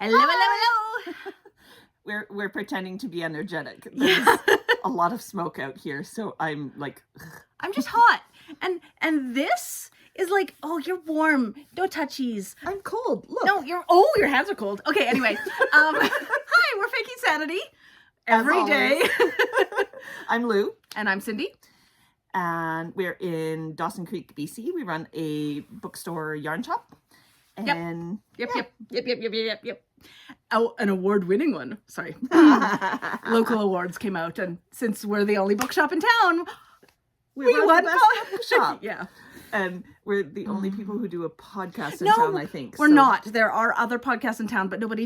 Hello, hello, hello. We're pretending to be energetic. There's a lot of smoke out here, so I'm like, I'm just hot. And this is like, oh, you're warm. No touchies. I'm cold. Look. No, your hands are cold. Okay, anyway. Hi, we're Faking Sanity. Every day. I'm Lou. And I'm Cindy. And we're in Dawson Creek, BC. We run a bookstore yarn shop. And Yep. Oh, an award-winning one. Sorry. Local awards came out, and since we're the only bookshop in town, we won the best bookshop. Yeah. And we're the only people who do a podcast in town, I think. We're not. There are other podcasts in town, but nobody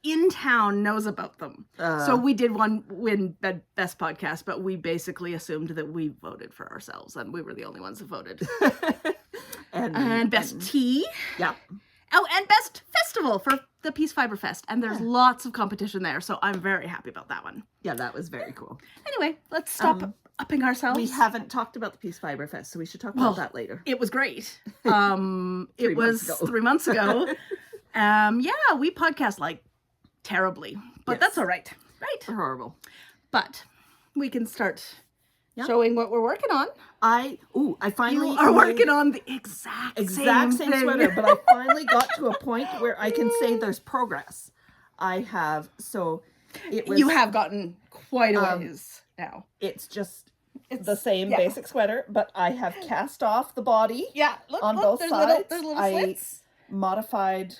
in town knows about them. So we did win best podcast, but we basically assumed that we voted for ourselves, and we were the only ones that voted. and best tea. Yeah. Oh, and best festival for the Peace Fiber Fest. And there's lots of competition there, so I'm very happy about that one. Yeah, that was very cool. Anyway, let's stop upping ourselves. We haven't talked about the Peace Fiber Fest, so we should talk about that later. It was great. It was 3 months ago. We podcast like terribly, but that's all right. Right? We're horrible. But we can start showing what we're working on. I finally are working on the exact same sweater, but I finally got to a point where I can say there's progress. You have gotten quite a ways now. It's the same basic sweater, but I have cast off the body on both sides. There's little slits. I modified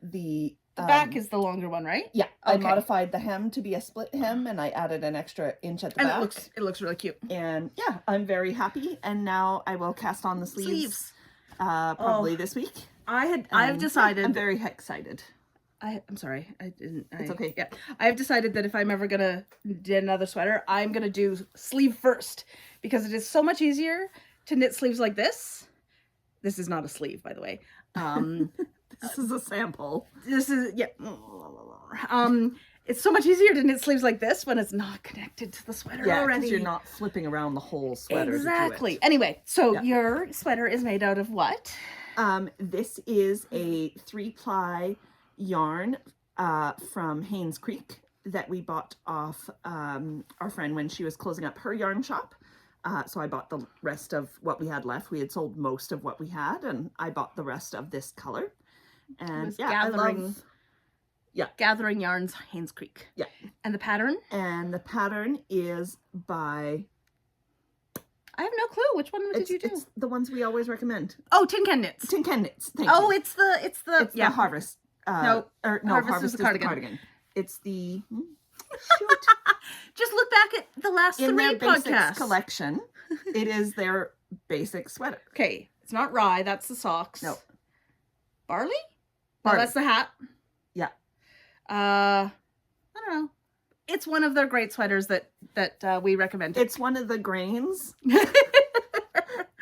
the back is the longer one, right? Yeah. Okay. I modified the hem to be a split hem, and I added an extra inch at the back. It looks really cute. And yeah, I'm very happy. And now I will cast on the sleeves. Probably this week. I've decided. I'm very excited. I'm sorry. It's okay. Yeah. I have decided that if I'm ever gonna do another sweater, I'm gonna do sleeve first, because it is so much easier to knit sleeves like this. This is not a sleeve, by the way. This is a sample. It's so much easier to knit sleeves like this when it's not connected to the sweater already. You're not flipping around the whole sweater. Exactly. Anyway, so your sweater is made out of what? This is a 3-ply yarn from Haynes Creek that we bought off our friend when she was closing up her yarn shop. So I bought the rest of what we had left. We had sold most of what we had, and I bought the rest of this color. And Gathering Yarns, Haynes Creek. Yeah. And the pattern? And the pattern is by... I have no clue. Which one did you do? It's the ones we always recommend. Oh, Tin Can Knits. Tin Can Knits. Thank you. It's the Harvest. Harvest is the cardigan. It's the... Shoot. Just look back at the last in 3 their podcasts. Basics collection. It is their basic sweater. Okay, it's not rye. That's the socks. No. Barley? No, that's the hat. Yeah. I don't know. It's one of their great sweaters that we recommend. It's one of the grains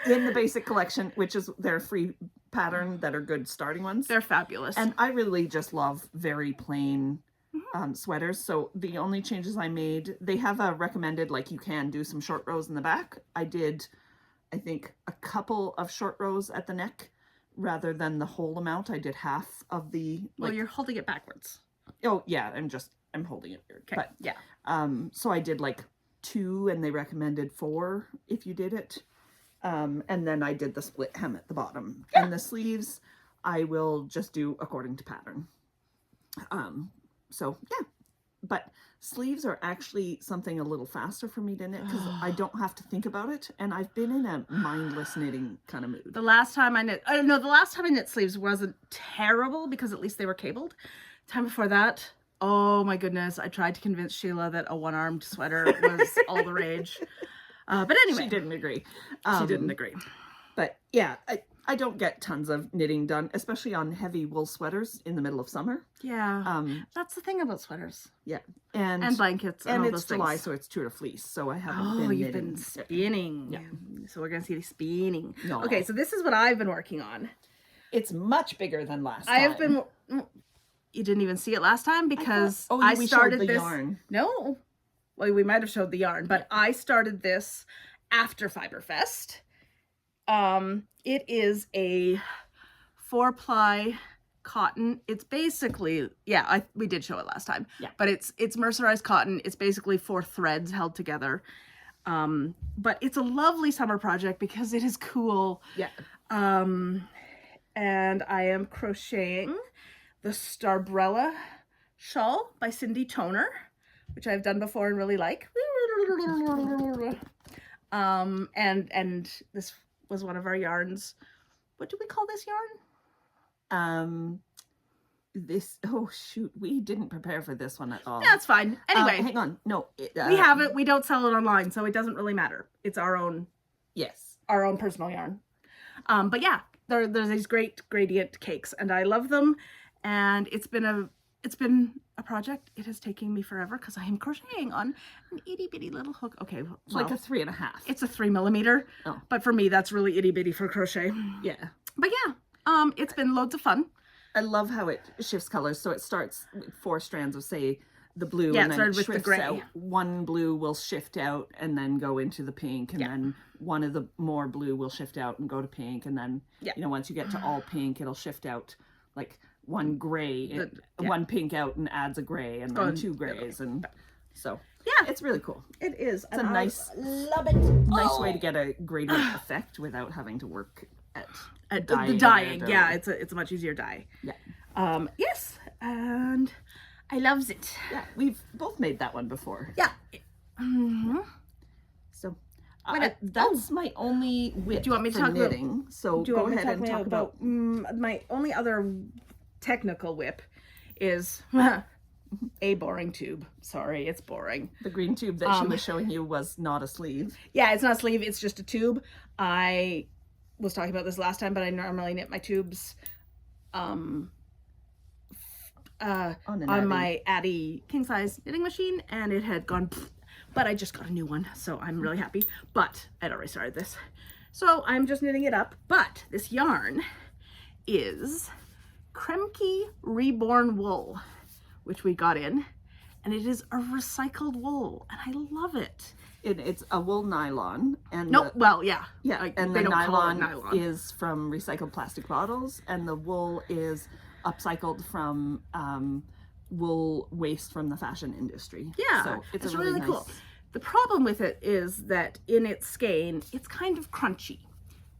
in the basic collection, which is their free pattern that are good starting ones. They're fabulous. And I really just love very plain sweaters. So the only changes I made, they have a recommended, like, you can do some short rows in the back. I did, I think, a couple of short rows at the neck rather than the whole amount. I did half of the... Well, you're holding it backwards. Oh, yeah. I'm holding it weird. Okay. But, yeah. So I did like 2, and they recommended 4 if you did it. And then I did the split hem at the bottom. Yeah. And the sleeves, I will just do according to pattern. So, yeah. But sleeves are actually something a little faster for me to knit because I don't have to think about it. And I've been in a mindless knitting kind of mood. The last time I knit sleeves wasn't terrible because at least they were cabled. Time before that, oh my goodness, I tried to convince Sheila that a one-armed sweater was all the rage. But anyway. She didn't agree. She didn't agree. But yeah, I don't get tons of knitting done, especially on heavy wool sweaters in the middle of summer. Yeah. That's the thing about sweaters. Yeah. And blankets and all it's those July, things. So it's true to fleece. So I haven't been you've knitting. been spinning. Yeah. So we're going to see the spinning. No. Okay, so this is what I've been working on. It's much bigger than last time. I have been... You didn't even see it last time because we started the yarn. No. Well, we might have showed the yarn, but I started this after Fiberfest. It is a 4-ply cotton. It's basically, we did show it last time. Yeah. But it's mercerized cotton. It's basically 4 threads held together. But it's a lovely summer project because it is cool. Yeah. And I am crocheting the Starbrella shawl by Cindy Toner, which I've done before and really like. And this was one of our yarns. What do we call this yarn? Oh shoot, we didn't prepare for this one at all. That's fine. Anyway, hang on. No, we have it. We don't sell it online, so it doesn't really matter. It's our own. Yes. Our own personal yarn. But yeah, there's these great gradient cakes, and I love them. And it's been a project. It is taking me forever because I am crocheting on an itty bitty little hook. Okay, it's like a 3.5. It's a 3 millimeter. Oh. But for me, that's really itty bitty for crochet. Yeah. But yeah, it's been loads of fun. I love how it shifts colors. So it starts with 4 strands of, say, the blue, Yeah, and then it with the shifts gray. out. One blue will shift out and then go into the pink, and then one of the more blue will shift out and go to pink, and then once you get to all pink, it'll shift out like one gray, one pink out and adds a gray, and then 2 grays, and so it's really cool. It is. It's a nice, love it. Nice way to get a gradient effect without having to work at the dyeing. Yeah, it's a much easier dye. Yeah. Yes, and I loves it. Yeah, we've both made that one before. Yeah. Mm-hmm. So that's my whip. Do you want me to talk knitting? So go ahead and talk about my only other technical whip is a boring tube. Sorry, it's boring. The green tube that she was showing you was not a sleeve. Yeah, it's not a sleeve. It's just a tube. I was talking about this last time, but I normally knit my tubes on my Addy king size knitting machine, and it had gone, but I just got a new one, so I'm really happy. But I'd already started this, so I'm just knitting it up. But this yarn is Kremke Reborn Wool, which we got in, and it is a recycled wool, and I love it. It's a wool nylon, and and the nylon is from recycled plastic bottles, and the wool is upcycled from wool waste from the fashion industry. Yeah, so it's really nice... cool. The problem with it is that in its skein, it's kind of crunchy.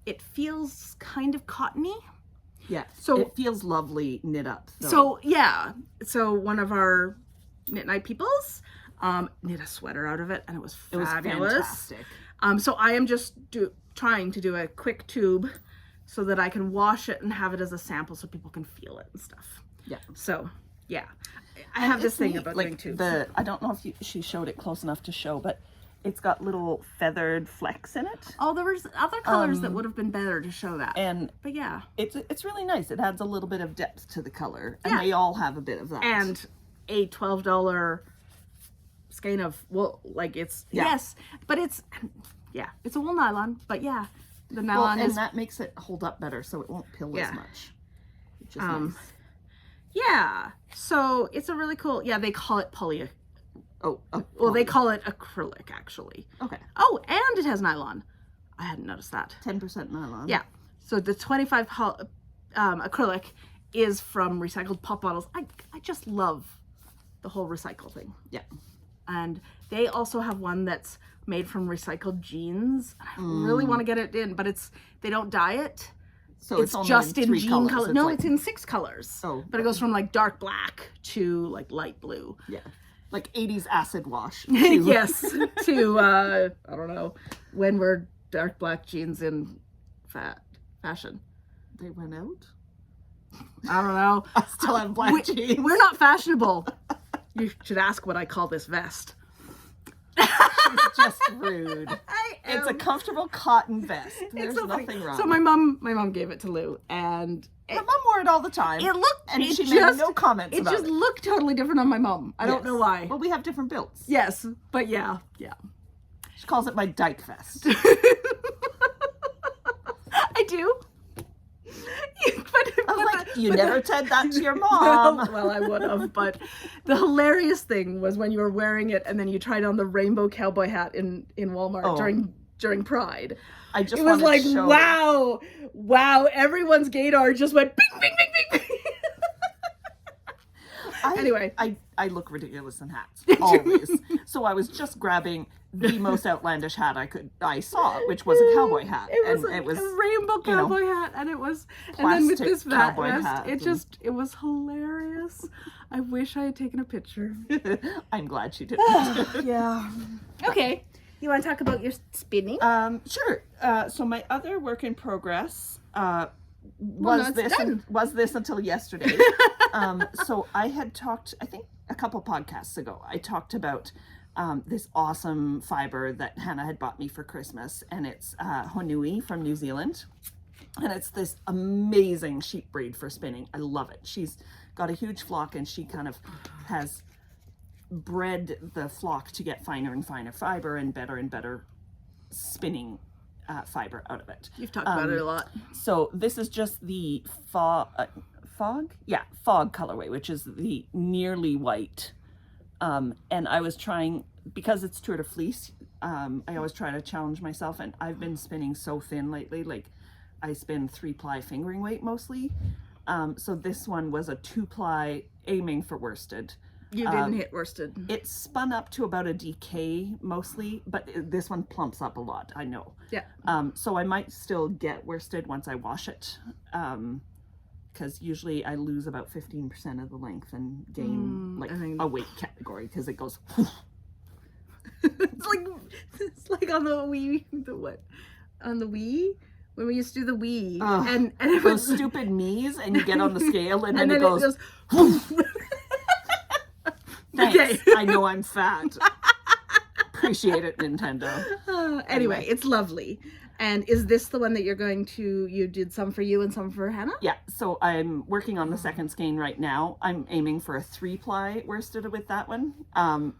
It feels kind of cottony. Yeah, so it feels lovely knit up. So one of our knit night peoples knit a sweater out of it, and it was fabulous. It was fantastic. So I am just trying to do a quick tube so that I can wash it and have it as a sample so people can feel it and stuff. Yeah. So yeah, I have this thing about doing tubes. I don't know if she showed it close enough to show, but it's got little feathered flecks in it. Oh, there was other colors that would have been better to show that. But yeah, it's really nice. It adds a little bit of depth to the color, and they all have a bit of that. And a $12 skein of wool, but it's a wool nylon. But yeah, the nylon and that makes it hold up better, so it won't pill as much. Which is nice. Yeah, so it's a really cool. Yeah, they call it poly. Well, they call it acrylic, actually. Okay. Oh, and it has nylon. I hadn't noticed that. 10% nylon. Yeah. So the 25 acrylic is from recycled pop bottles. I just love the whole recycle thing. Yeah. And they also have one that's made from recycled jeans. I really want to get it in, but they don't dye it. So it's just in jean colors. color. No, it's in 6 colers. Oh. But it goes from like dark black to like light blue. Yeah. Like 80s acid wash. Yes. To, I don't know, when were dark black jeans in fashion? They went out? I don't know. I still have black jeans. We're not fashionable. You should ask what I call this vest. She's just rude. It's a comfortable cotton vest. There's nothing wrong. So my mom gave it to Lou, and my mom wore it all the time. It looked, and she made no comments about it. It just looked totally different on my mom. I don't know why. Well, we have different builds. Yes, but yeah. She calls it my dyke vest. I do. I was like, you never said that to your mom. Well, I would have, but the hilarious thing was when you were wearing it and then you tried on the rainbow cowboy hat in Walmart during Pride. It was like, wow, everyone's gaydar just went bing, bing, bing, bing, bing. Anyway. I look ridiculous in hats, always. So I was just grabbing the most outlandish hat I saw, which was a cowboy hat. It was a rainbow cowboy hat, and it was, and then with this vest, it was hilarious. I wish I had taken a picture. I'm glad she didn't. Yeah. Okay. You want to talk about your spinning? Sure. So my other work in progress was this until yesterday. So I had talked, I think a couple podcasts ago, I talked about this awesome fiber that Hannah had bought me for Christmas, and it's Honui from New Zealand, and it's this amazing sheep breed for spinning. I love it. She's got a huge flock, and she kind of has bred the flock to get finer and finer fiber and better spinning fiber out of it. You've talked about it a lot. So this is just the fog colorway, which is the nearly white. And I was trying, because it's Tour de Fleece, I always try to challenge myself, and I've been spinning so thin lately. Like, I spin 3-ply fingering weight mostly. So this one was a 2-ply aiming for worsted. You didn't hit worsted. It spun up to about a DK mostly, but this one plumps up a lot, I know. Yeah. So I might still get worsted once I wash it, because usually I lose about 15% of the length and gain a weight category, because it goes. it's like on the Wii, on the Wii. When we used to do the Wii, and it those stupid Miis, and you get on the scale, and then it goes. Thanks. Okay. I know I'm fat. Appreciate it, Nintendo. Anyway, it's lovely. And is this the one that you did some for you and some for Hannah? Yeah, so I'm working on the second skein right now. I'm aiming for a 3-ply worsted with that one,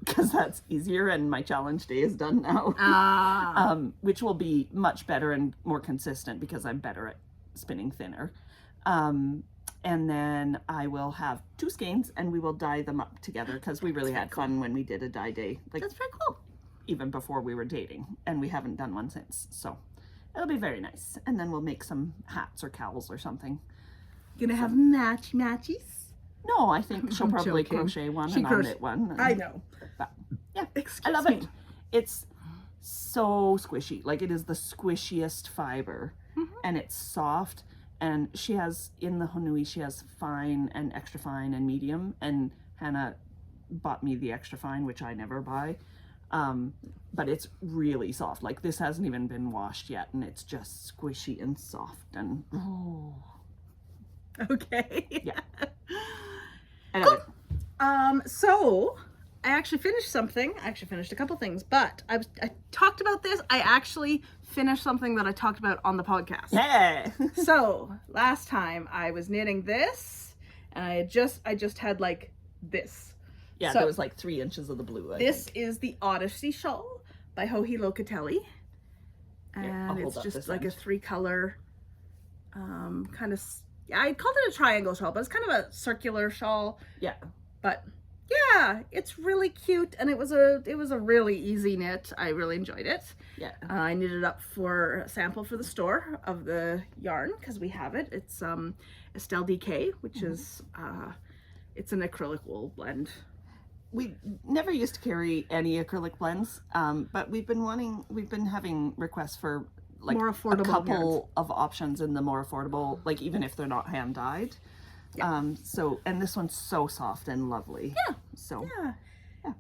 because that's easier, and my challenge day is done now. Which will be much better and more consistent, because I'm better at spinning thinner. And then I will have 2 skeins, and we will dye them up together, because we really had fun when we did a dye day. Like, that's very cool. Even before we were dating, and we haven't done one since. So it'll be very nice. And then we'll make some hats or cowls or something. Gonna have matchies? No, I think she'll probably crochet one and I'll knit one. I know. But yeah, Excuse I love me. it. It's so squishy. Like, it is the squishiest fiber, and it's soft. And she has, in the Honui, she has fine and extra fine and medium. And Hannah bought me the extra fine, which I never buy. But it's really soft. Like, this hasn't even been washed yet, and it's just squishy and soft and Okay. Yeah. Cool. So I actually finished something. I actually finished a couple things, but I talked about this. I actually finished something that I talked about on the podcast. Yeah. So last time I was knitting this, and I just had like this. Yeah, so, there was like 3 inches of the blue. This is the Odyssey shawl by Joji Locatelli. And it's just like a 3-color kind of, I called it a triangle shawl, but it's kind of a circular shawl. Yeah. But yeah, it's really cute, and it was a really easy knit. I really enjoyed it. Yeah. I knitted up for a sample for the store of the yarn, because we have it. It's Estelle DK, which is it's an acrylic wool blend. We never used to carry any acrylic blends, but we've been having requests for like more affordable a couple yarns. Of options in the more affordable, like even if they're not hand dyed. Yeah. And this one's so soft and lovely. Yeah. So. Yeah.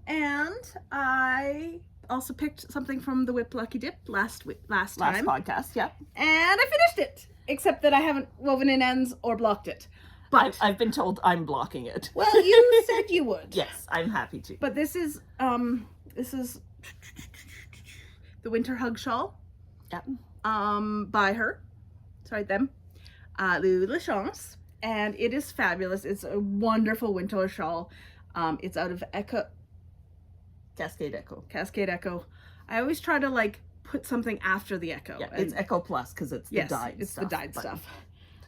And I also picked something from the Whip Lucky Dip last time. Podcast, yeah. And I finished it, except that I haven't woven in ends or blocked it. But I've been told I'm blocking it. Well, you said you would. Yes, I'm happy to. But this is the Winter Hug Shawl. Yep. By her. Sorry, them. Lou La Chance. And it is fabulous. It's a wonderful winter shawl. It's out of Cascade Echo. Cascade Echo. I always try to like put something after the Echo. Yeah, it's Echo Plus because it's the dyed it's stuff. the dyed stuff.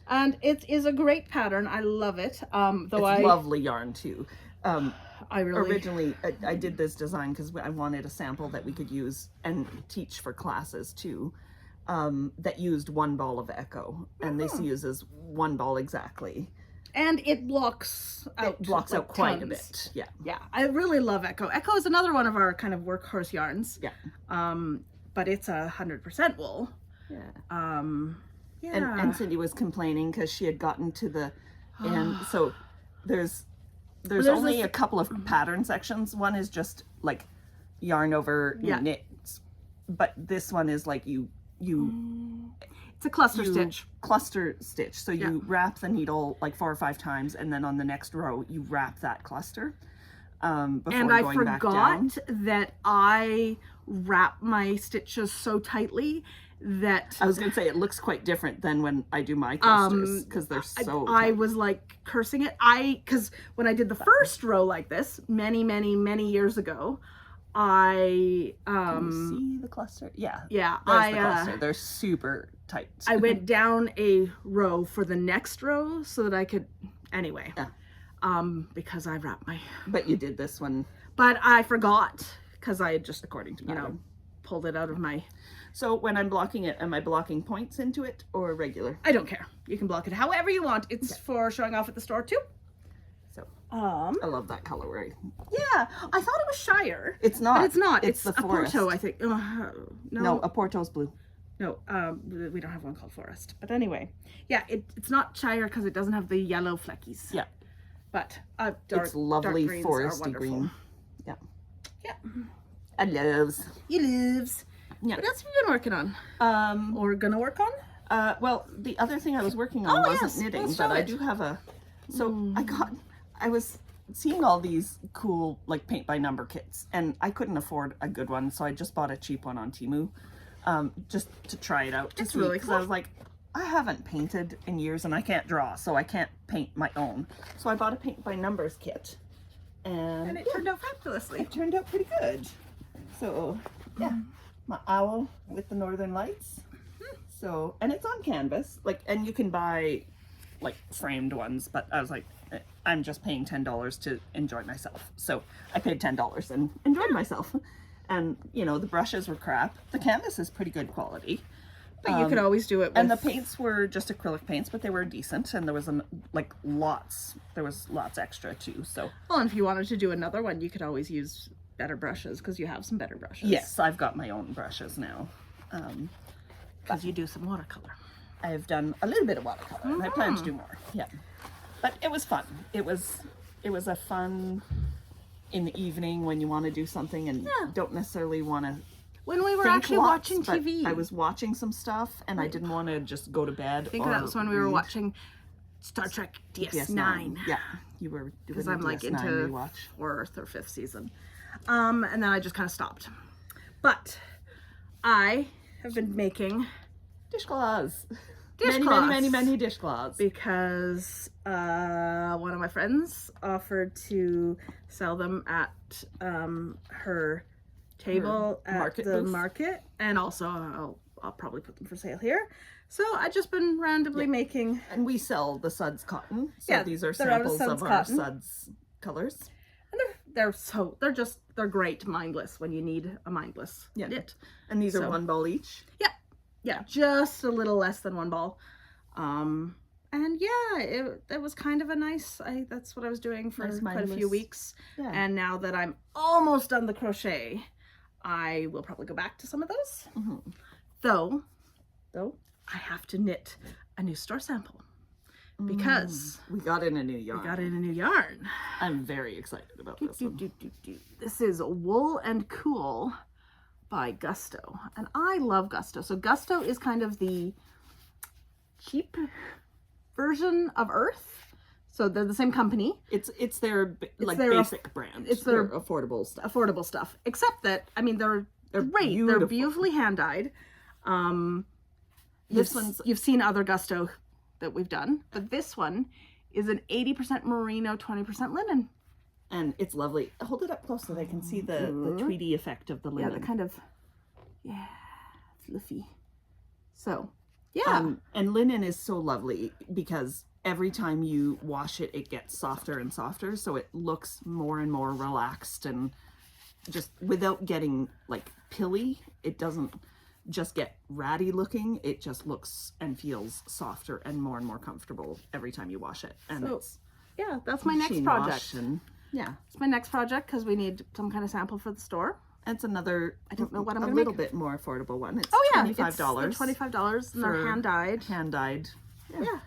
And it is a great pattern. I love it. It's lovely yarn too. I originally I did this design because I wanted a sample that we could use and teach for classes too. That used 1 ball of Echo, and this uses 1 ball exactly. And it blocks out. It blocks like, out quite a tons. bit. Yeah. Yeah, I really love Echo. Echo is another one of our kind of workhorse yarns. Yeah. But it's 100% wool. Yeah. Yeah. And Cindy was complaining because she had gotten to the end. So there's only a couple of pattern sections. One is just like yarn over knits, but this one is like you it's a cluster stitch. Cluster stitch. So you wrap the needle like 4 or 5 times, and then on the next row you wrap that cluster. Before And I going back down. forgot that I wrap my stitches so tightly that I was gonna say it looks quite different than when I do my clusters because they're so I tight. was like cursing it. Because when I did the first row like this many years ago, I Can you see the cluster? Yeah. yeah, There's the cluster. They're super tight. I went down a row for the next row so that I could anyway. Yeah. Because I wrapped my But you did this one. but I forgot because I had just According to you know pulled it out of my So when I'm blocking it, am I blocking points into it or regular? I don't care. You can block it however you want. It's for showing off at the store too. So I love that colorway. yeah, I thought it was Shire. It's not. But it's not. It's the a forest. Porto, I think. No, a Porto's blue. No, we don't have one called Forest. But anyway, yeah, it's not Shire because it doesn't have the yellow fleckies. Yeah. But It's lovely dark greens are foresty wonderful. green. Yeah. Yeah. I loves. You lives. Yeah. What else have you been working on? Or gonna work on? Well, the other thing I was working on wasn't yes, knitting, let's but show I it. do have a. So I was seeing all these cool like paint by number kits, and I couldn't afford a good one, so I just bought a cheap one on Temu, just to try it out. It's see, really 'cause cool. I was like, I haven't painted in years, and I can't draw, so I can't paint my own. So I bought a paint by numbers kit, and it turned out fabulously. it turned out pretty good. So yeah, my owl with the northern lights. So, and it's on canvas, like, and you can buy like framed ones, but I was like, I'm just paying $10 to enjoy myself. So I paid $10 and enjoyed myself. And you know, the brushes were crap. The canvas is pretty good quality. But you could always do it with... And the paints were just acrylic paints, but they were decent, and there was lots extra too. So Well, and if you wanted to do another one, you could always use better brushes because you have some better brushes. yes, I've got my own brushes now. Because you do some watercolor. I've done a little bit of watercolor, and I plan to do more. Yeah, but it was fun. It was a fun in the evening when you want to do something and don't necessarily want to. When we were think actually lots, watching but TV. I was watching some stuff, and I didn't want to just go to bed. I think or that was when we were read. watching Star Trek DS9. Yeah, you were doing Because the I'm like DS9 into rewatch. 4th or 5th season. And then I just kind of stopped. But I have been making Dishcloths. Dishcloths. Many dishcloths. because one of my friends offered to sell them at her table Her at market the booth. market, and also I'll probably put them for sale here. So I've just been randomly making. And we sell the Suds cotton. So Yeah, these are they're out of samples Suds of our cotton. Suds colors. And they're great mindless when you need a mindless knit. And these are So- 1 ball each. Yeah, just a little less than 1 ball. And yeah, it was kind of a nice, that's what I was doing for Nice quite a few mindless. weeks. Yeah. And now that I'm almost done the crochet, I will probably go back to some of those. Though I have to knit a new store sample because we got in a new yarn. I got in a new yarn. I'm very excited about this one. This is Wool and Cool by Gusto. And I love Gusto. So Gusto is kind of the cheap version of Earth. So they're the same company. It's their like their basic brand. it's their affordable stuff. Affordable stuff. Except that, I mean, they're great. beautiful. They're beautifully hand-dyed. You've seen other Gusto that we've done, but this one is an 80% merino, 20% linen. And it's lovely. Hold it up close so they can see the tweedy effect of the linen. Yeah, the kind of, fluffy. So, yeah. And linen is so lovely because every time you wash it, it gets softer and softer. So it looks more and more relaxed and just without getting like pilly. It doesn't, just get ratty looking. It just looks and feels softer and more comfortable every time you wash it. And So, it's yeah, that's my next machine project. wash and It's my next project because we need some kind of sample for the store. it's another, I don't know what I'm a gonna little make. bit more affordable one. It's $25. It's $25 and they're hand dyed. Hand dyed. Yeah.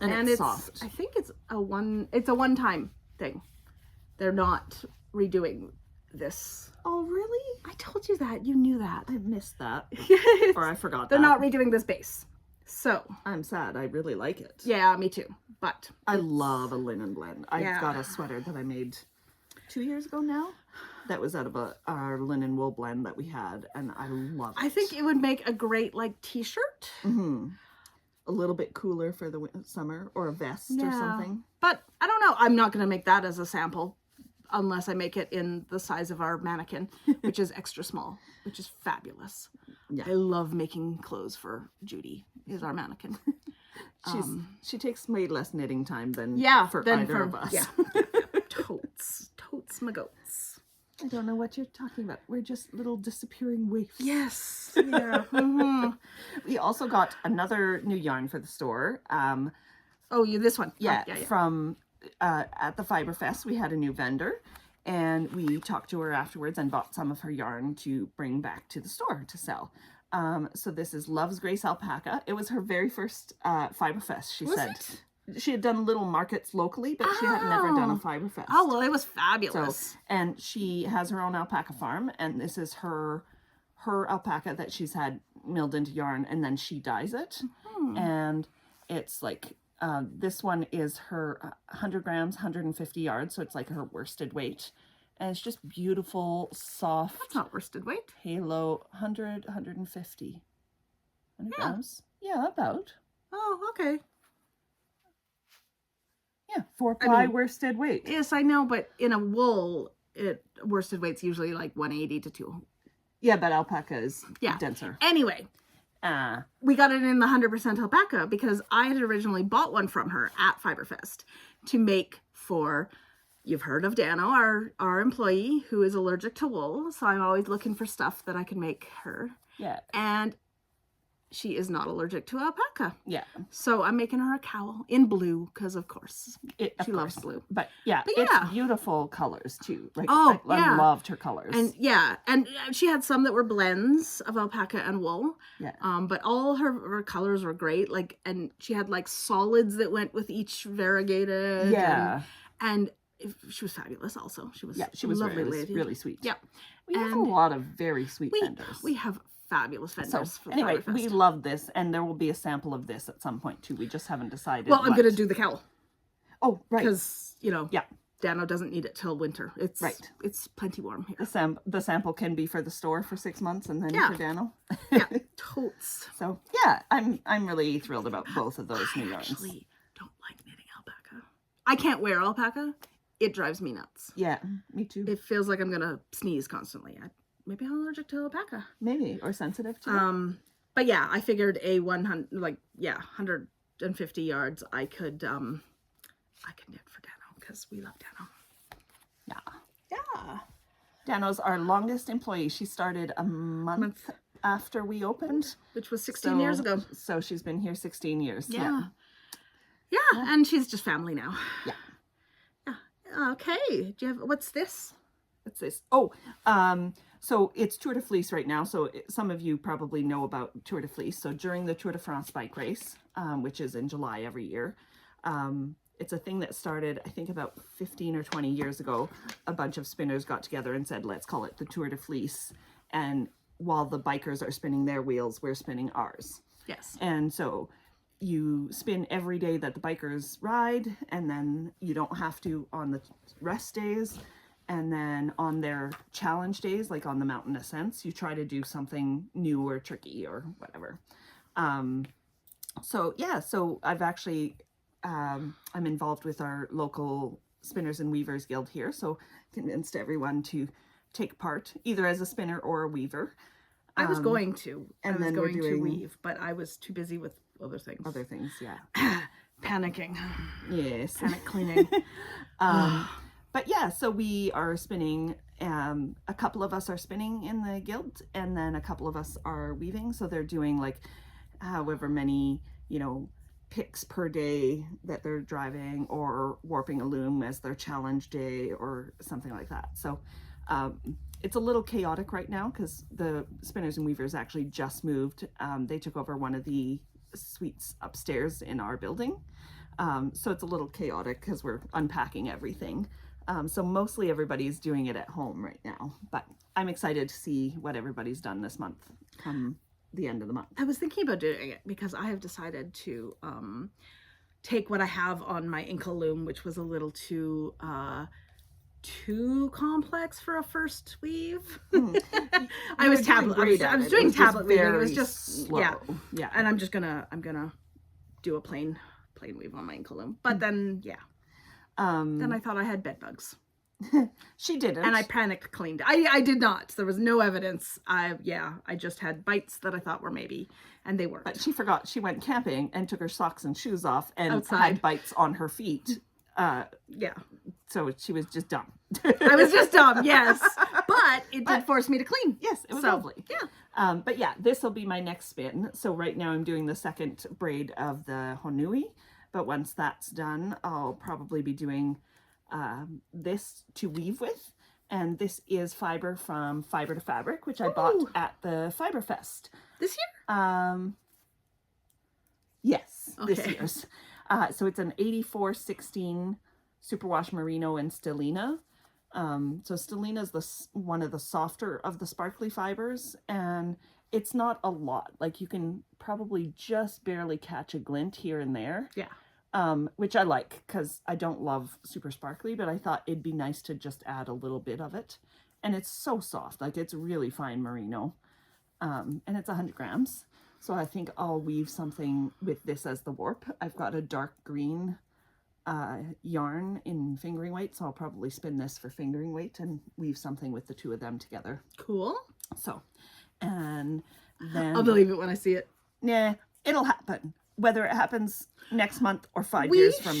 And it's soft. I think it's a one-time thing. They're not redoing this. Oh, really? I told you that. You knew that. I missed that. Or I forgot They're that. not redoing this base. So. I'm sad. I really like it. Yeah, me too. But. I love a linen blend. I've Yeah. got a sweater that I made 2 years ago now. That was out of our linen wool blend that we had. And I love it. I think it would make a great, like, t-shirt. Mm-hmm. A little bit cooler for the summer, or a vest or something. But I don't know. I'm not going to make that as a sample unless I make it in the size of our mannequin, which is extra small, which is fabulous. Yeah. I love making clothes for Judy, is our mannequin. She takes way less knitting time than for than either of us. Yeah. Totes my goats. I don't know what you're talking about. We're just little disappearing waifs. Yes. Yeah. Mm-hmm. We also got another new yarn for the store. This one. Yeah, Yeah. from at the Fiber Fest, we had a new vendor, and we talked to her afterwards and bought some of her yarn to bring back to the store to sell. So this is Love's Grace Alpaca. It was her very first Fiber Fest, she said. She had done little markets locally, but she had never done a Fiber Fest. Oh, well, it was fabulous. So, and she has her own alpaca farm, and this is her alpaca that she's had milled into yarn, and then she dyes it. Mm-hmm. And it's like, this one is her 100 grams, 150 yards, so it's like her worsted weight. And it's just beautiful, soft. That's not worsted weight. Halo, 100, 150. 100 grams? Yeah, about. Oh, okay. Yeah, 4-ply worsted weight. Yes, I know, but in a wool, worsted weight's usually like 180 to 200. Yeah, but alpaca is denser. Anyway, we got it in the 100% alpaca because I had originally bought one from her at Fiberfest to make for, you've heard of Dano, our employee who is allergic to wool. So I'm always looking for stuff that I can make her. Yeah. And she is not allergic to alpaca. Yeah. So I'm making her a cowl in blue because, of course, she loves blue. But it's beautiful colors too. Like, I loved her colors. And she had some that were blends of alpaca and wool. Yeah. But all her colors were great. Like, and she had like solids that went with each variegated. Yeah. And she was fabulous. Also, she was she was lovely really, lady. really sweet. Yeah. We have a lot of very sweet vendors. We have fabulous vendors. So anyway, we love this, and there will be a sample of this at some point too. We just haven't decided. Well, I'm going to do the cowl. Oh, right. Because Dano doesn't need it till winter. It's It's plenty warm here. The sample can be for the store for 6 months, and then for Dano. Yeah, totes. So I'm really thrilled about both of those new yarns. I actually don't like knitting alpaca. I can't wear alpaca. It drives me nuts. Yeah, me too. It feels like I'm gonna sneeze constantly. Maybe I'm allergic to alpaca. Maybe, or sensitive to it. But yeah, I figured 150 yards I could knit for Dano because we love Dano. Yeah. Dano's our longest employee. She started a month after we opened, which was 16 years ago. So she's been here 16 years. Yeah, and she's just family now. Yeah. Okay. Do you have what's this? What's this? Oh, so it's Tour de Fleece right now. So some of you probably know about Tour de Fleece. So during the Tour de France bike race, which is in July every year, it's a thing that started, I think, about 15 or 20 years ago. A bunch of spinners got together and said, let's call it the Tour de Fleece. And while the bikers are spinning their wheels, we're spinning ours. Yes. And so you spin every day that the bikers ride, and then you don't have to on the rest days. And then on their challenge days, like on the mountain ascents, you try to do something new or tricky or whatever. So I've actually, I'm involved with our local Spinners and Weavers Guild here. So convinced everyone to take part either as a spinner or a weaver. I was going to, and then going to weave, but I was too busy with other things. Yeah. Panicking. Yes. Panic cleaning. But yeah, so we are spinning A couple of us are spinning in the guild, and then a couple of us are weaving. So they're doing like however many, picks per day that they're driving, or warping a loom as their challenge day or something like that. So it's a little chaotic right now because the spinners and weavers actually just moved. They took over one of the suites upstairs in our building. So it's a little chaotic because we're unpacking everything. So mostly everybody's doing it at home right now, but I'm excited to see what everybody's done this month come the end of the month. I was thinking about doing it because I have decided to take what I have on my Inca loom, which was a little too complex for a first weave. I was doing tablet weaving. It was just slow. Yeah. And I'm gonna do a plain weave on my Inca loom. But then then I thought I had bed bugs. She didn't. And I panicked cleaned. I did not. There was no evidence. I just had bites that I thought were maybe, and they weren't. But she forgot. She went camping and took her socks and shoes off and outside. Had bites on her feet. So she was just dumb. I was just dumb, yes. But it did force me to clean. Yes, it was lovely. Yeah. But yeah, this will be my next spin. So right now I'm doing the second braid of the honui. But once that's done, I'll probably be doing this to weave with. And this is fiber from Fiber to Fabric, which I bought at the Fiber Fest. This year? Yes, okay. This year's. So it's an 84-16 superwash merino and stellina. So stellina is one of the softer of the sparkly fibers, and it's not a lot. Like you can probably just barely catch a glint here and there. Yeah. Which I like because I don't love super sparkly, but I thought it'd be nice to just add a little bit of it. And it's so soft, like it's really fine merino. And it's 100 grams. So I think I'll weave something with this as the warp. I've got a dark green yarn in fingering weight, so I'll probably spin this for fingering weight and weave something with the two of them together. Cool. So, and then... I'll believe it when I see it. Nah, it'll happen. Whether it happens next month or 5 years from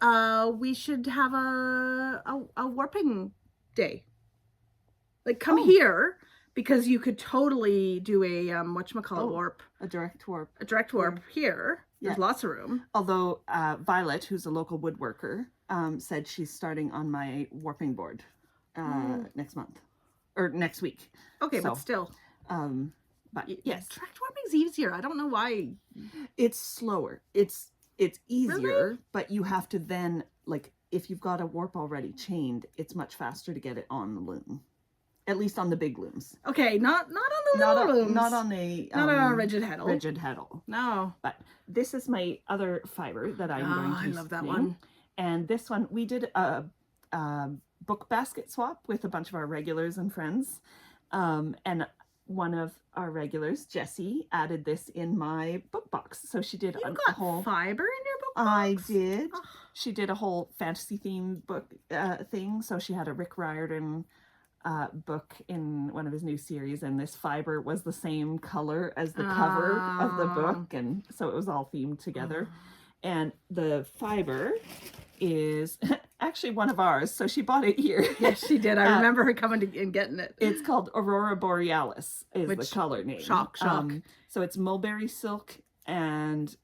now. We should have a warping day. Like come here, because you could totally do a warp. A direct warp. A direct warp here. There's lots of room. Although Violet, who's a local woodworker, said she's starting on my warping board next month. Or next week. Okay, so, but still. But yes. Direct warping's easier. I don't know why. It's slower. It's easier, really? But you have to then, like, if you've got a warp already chained, it's much faster to get it on the loom. At least on the big looms. Okay, not on the little looms. Not on a rigid heddle. Rigid heddle. No. But this is my other fiber that I'm going to use. I love that one. And this one, we did a book basket swap with a bunch of our regulars and friends. And one of our regulars, Jessie, added this in my book box. So she did a whole fiber in your book box? I did. Oh. She did a whole fantasy themed book thing. So she had a Rick Riordan book in one of his new series, and this fiber was the same color as the cover of the book, and so it was all themed together. And the fiber is actually one of ours, so she bought it here. Yes, she did. I remember her coming and getting it. It's called Aurora Borealis is the color name. Shock. So it's mulberry silk and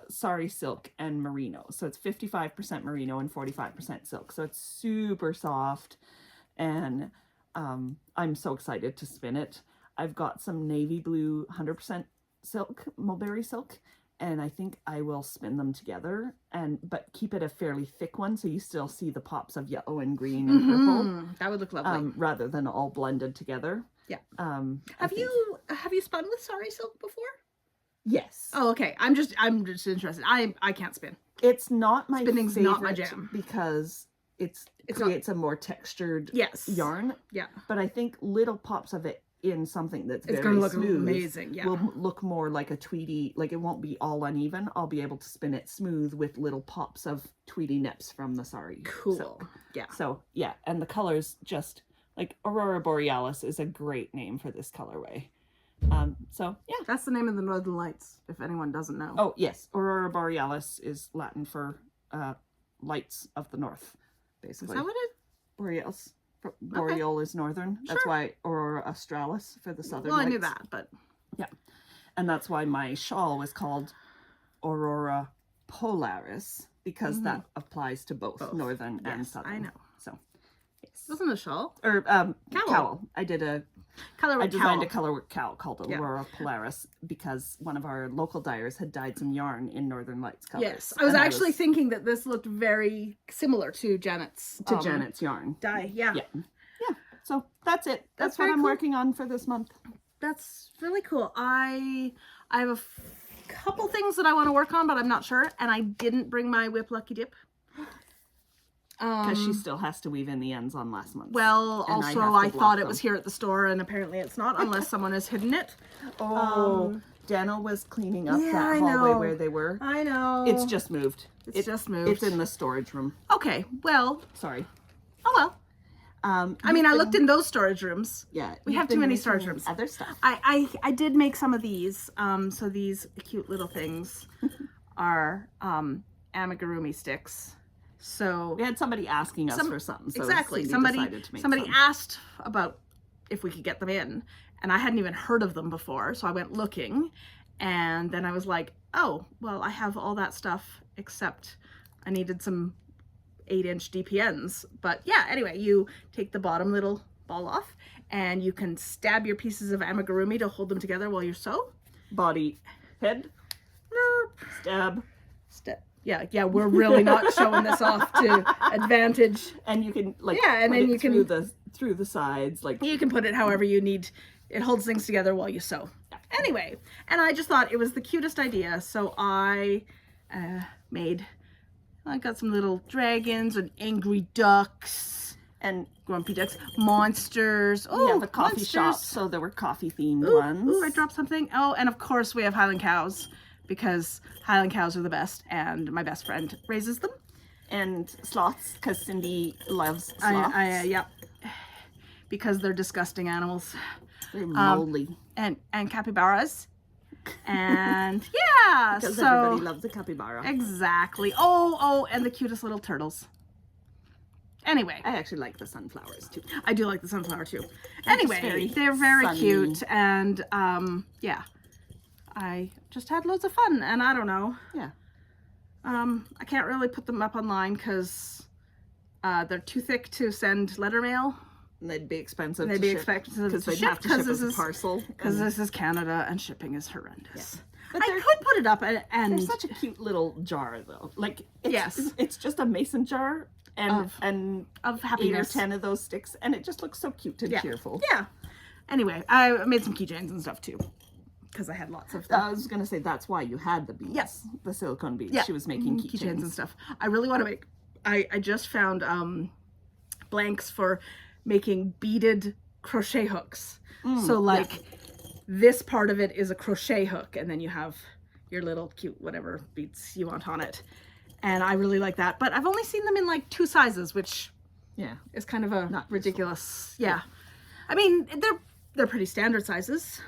sari silk and merino. So it's 55% merino and 45% silk. So it's super soft, and I'm so excited to spin it. I've got some navy blue 100% silk, mulberry silk, and I think I will spin them together, but keep it a fairly thick one so you still see the pops of yellow and green and purple. That would look lovely. Rather than all blended together. Yeah. Have you spun with sari silk before? Yes. Oh, okay. I'm just interested. I can't spin. It's not my Spinning's favorite not my jam because it creates a more textured yarn. Yeah. But I think little pops of it in something that's very going to look smooth amazing. Yeah. will look more like a tweedy, like it won't be all uneven. I'll be able to spin it smooth with little pops of tweedy nips from the sari. Cool. Silk. Yeah. So yeah, and the colors just like Aurora Borealis is a great name for this colorway. So yeah, that's the name of the Northern Lights, if anyone doesn't know. Oh yes, Aurora Borealis is Latin for lights of the north, basically. Is that what it? Borealis. Boreal is northern. That's why Aurora Australis for the southern Well, I lights. knew that, but Yeah. And that's why my shawl was called Aurora Polaris, because that applies to both northern and southern. I know. So, yes. Wasn't a shawl? Or cowl. I did a Colorwork I designed a cowl. colorwork cowl called Aurora Polaris because one of our local dyers had dyed some yarn in Northern Lights colors. Yes, I was actually thinking that this looked very similar to Janet's Janet's yarn dye. Yeah. So that's it. That's what I'm working on for this month. That's really cool. I have a couple things that I want to work on, but I'm not sure. And I didn't bring my Whip Lucky Dip. Because she still has to weave in the ends on last month. Well, also I thought it was here at the store, and apparently it's not, unless someone has hidden it. Daniel was cleaning up that hallway where they were. I know. It's just moved. It's just moved. It's in the storage room. Okay, well. Sorry. Oh, well. I mean, I looked in those storage rooms. Yeah. We have too many storage rooms. Other stuff. I did make some of these. So these cute little things are amigurumi sticks. So we had somebody asking us for something. So exactly. Somebody asked about if we could get them in, and I hadn't even heard of them before. So I went looking, and then I was like, oh, well, I have all that stuff except I needed some 8-inch DPNs. But yeah, anyway, you take the bottom little ball off, and you can stab your pieces of amigurumi to hold them together while you sew. Body, head, stab. Yeah, we're really not showing this off to advantage. And you can and then you can through the sides, you can put it however you need. It holds things together while you sew. Anyway, and I just thought it was the cutest idea, so I got some little dragons and angry ducks and grumpy ducks, monsters. Oh, we have a coffee shop, so there were coffee themed ones. Ooh, I dropped something. Oh, and of course we have Highland cows, because Highland cows are the best, and my best friend raises them. And sloths, because Cindy loves sloths. Yeah. Because they're disgusting animals. They're moldy. And capybaras. And because everybody loves a capybara. Exactly. Oh, and the cutest little turtles. Anyway. I actually like the sunflowers too. I do like the sunflower too. Anyway, they're very sunny. Cute, and I just had loads of fun, and I don't know. Yeah. I can't really put them up online because they're too thick to send letter mail. And they'd be expensive. They'd be expensive because they'd have to ship as a parcel. Because this is Canada, and shipping is horrendous. Yeah. But I could put it up, and they're such a cute little jar, though. Yes, it's just a mason jar, and of8 happiness. or 10 of those sticks, and it just looks so cute and cheerful. Yeah. Anyway, I made some keychains and stuff too, because I had lots of them. I was gonna say that's why you had the beads. Yes, the silicone beads. Yeah. She was making keychains and stuff. I really want to make. I just found blanks for making beaded crochet hooks. So this part of it is a crochet hook, and then you have your little cute whatever beads you want on it. And I really like that, but I've only seen them in 2 sizes, which is kind of a ridiculous. Yeah. I mean, they're pretty standard sizes.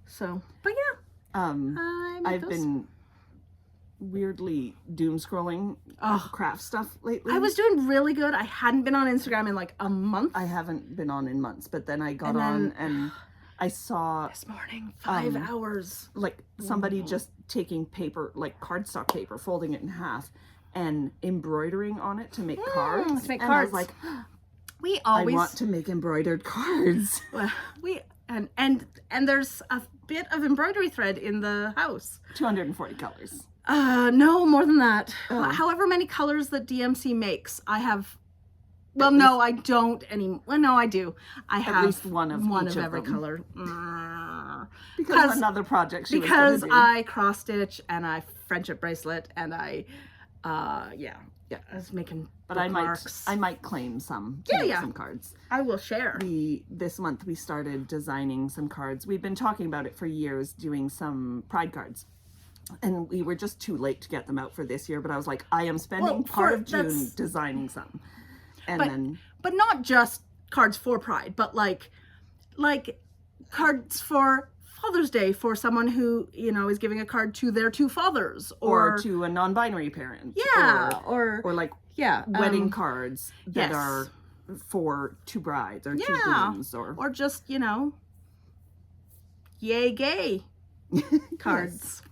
So, but yeah. I've been weirdly doom scrolling craft stuff lately. I was doing really good. I hadn't been on Instagram in a month. I haven't been on in months, but then I got on and I saw this morning 5 hours somebody just taking paper, cardstock paper, folding it in half and embroidering on it to make cards. To make and cards. I was like, I want to make embroidered cards. And there's a bit of embroidery thread in the house. 240 colors. No, more than that. However many colors that DMC makes, I have. Well, no, I don't anymore. Well, no, I do. I have at least one of every them. color. Because of another project she was gonna do. I cross stitch and I friendship bracelet and I, I was making. But I might claim some. Some cards. I will share. This month we started designing some cards. We've been talking about it for years, doing some pride cards. And we were just too late to get them out for this year, but I was like, I am spending part of June designing some. But not just cards for Pride, but like cards for Father's Day for someone who, is giving a card to their 2 fathers. Or to a non-binary parent. Yeah. Or wedding cards that are for two brides or two Yeah. grooms Or just, yay gay cards. Yes.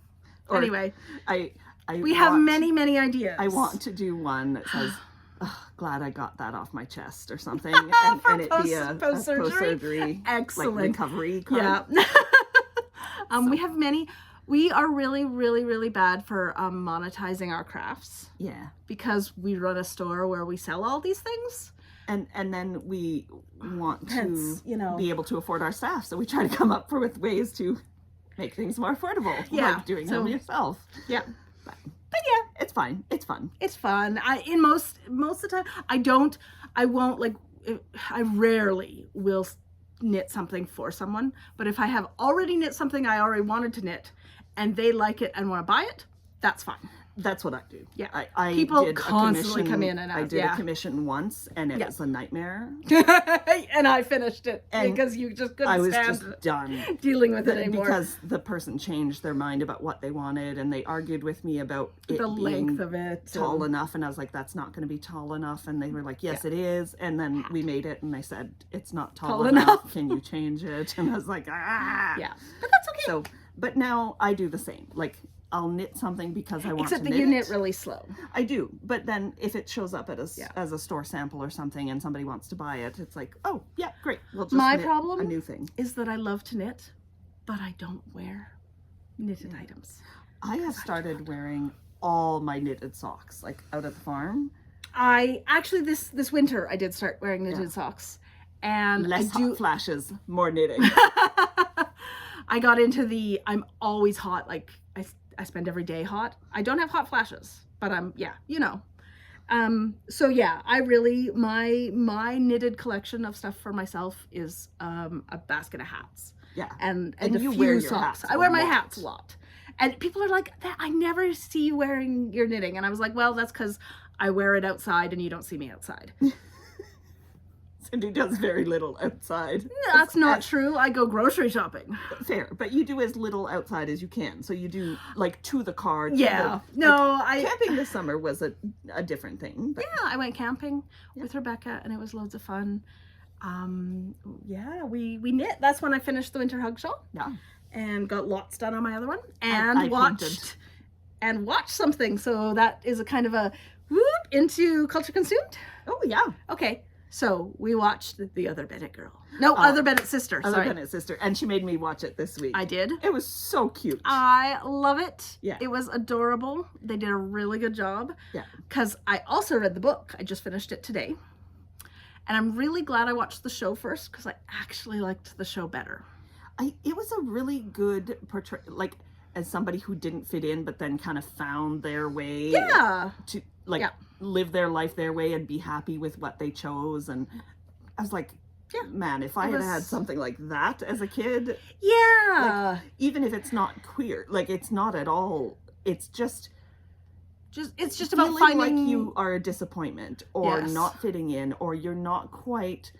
Or Anyway, we I have want- many, many ideas. I want to do one that says, "Oh, glad I got that off my chest" or something, and it be a post-surgery Excellent. like recovery card. Yeah. We have many. We are really, really, really bad for monetizing our crafts Yeah. because we run a store where we sell all these things. And then we want Hence, to be able to afford our staff, so we try to come up with ways to make things more affordable, Yeah, like doing so- them yourself. Yeah. But yeah, it's fine. It's fun. it's fun. In most of the time, I won't like. I rarely will knit something for someone, but if I have already knit something I already wanted to knit, and they like it and want to buy it, that's fine. That's what I do. Yeah. I People did a constantly commission- come in and out, I did yeah. a commission once, and it Yeah. was a nightmare. And I finished it And because you just couldn't I was stand just done. dealing with it anymore. Because the person changed their mind about what they wanted, and they argued with me about it the being length of it. tall enough, and I was like, that's not going to be tall enough, and they were like, yes, it is. And then we made it, and they said, it's not tall enough. enough. Can you change it? And I was like, ah. Yeah, but that's okay. So, but now I do the same. Like, I'll knit something because I want Except to that knit you knit it. really slow. I do, but then if it shows up at Yeah. as a store sample or something, and somebody wants to buy it, it's like, oh yeah, great. We'll just My knit problem a new thing. is that I love to knit, but I don't wear knitted items. I have started wearing all my knitted socks, like out at the farm. I actually this winter I did start wearing knitted socks, and Less I do. hot flashes, more knitting. I got into I'm always hot. Like I spend every day hot. I don't have hot flashes, but so yeah, I really my knitted collection of stuff for myself is a basket of hats. Yeah, And a you few wear your socks. hats I wear a my lot. hats a lot. And people are like, I never see you wearing your knitting. And I was like, well, that's because I wear it outside and you don't see me outside. Cindy does very little outside. That's not true. I go grocery shopping. Fair, but you do as little outside as you can. So you do like to the car. To Yeah. camping this summer was a different thing. But Yeah, I went camping with Rebecca and it was loads of fun. We knit. That's when I finished the Winter Hug Shawl. yeah. And got lots done on my other one. I And watched something. So that is a kind of a whoop into Culture Consumed. Oh yeah. Okay. So we watched The Other Bennett Girl. No, Other Bennett Sister. Other Sorry. Bennett sister, and she made me watch it this week. I did. It was so cute. I love it. Yeah. It was adorable. They did a really good job. Yeah. Because I also read the book. I just finished it today. And I'm really glad I watched the show first because I actually liked the show better. It was a really good portray, like as somebody who didn't fit in, but then kind of found their way. Yeah. To like live their life their way and be happy with what they chose. And I was like, man, if I had something like that as a kid, Yeah. even if it's not queer, like it's not at all, it's just It's just about feeling finding like you are a disappointment or Yes. not fitting in, or you're not quite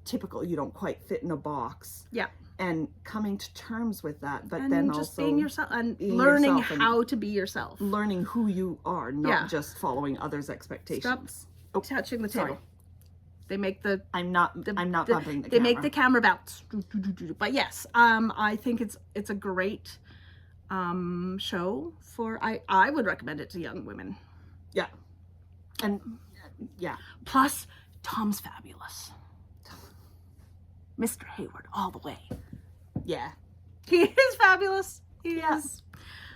typical, you don't quite fit in a box. Yeah. And coming to terms with that, but And then just also being yourself and being learning yourself and how to be yourself. learning who you are, not Yeah. just following others' expectations. Oh, Touching the sorry. table. They make the I'm not bumping the they camera. make the camera bounce. But yes, I think it's a great show for I would recommend it to young women. Yeah. And yeah. Plus, Tom's fabulous. Mr. Hayward, all the way. Yeah. He is fabulous. He Yeah. is.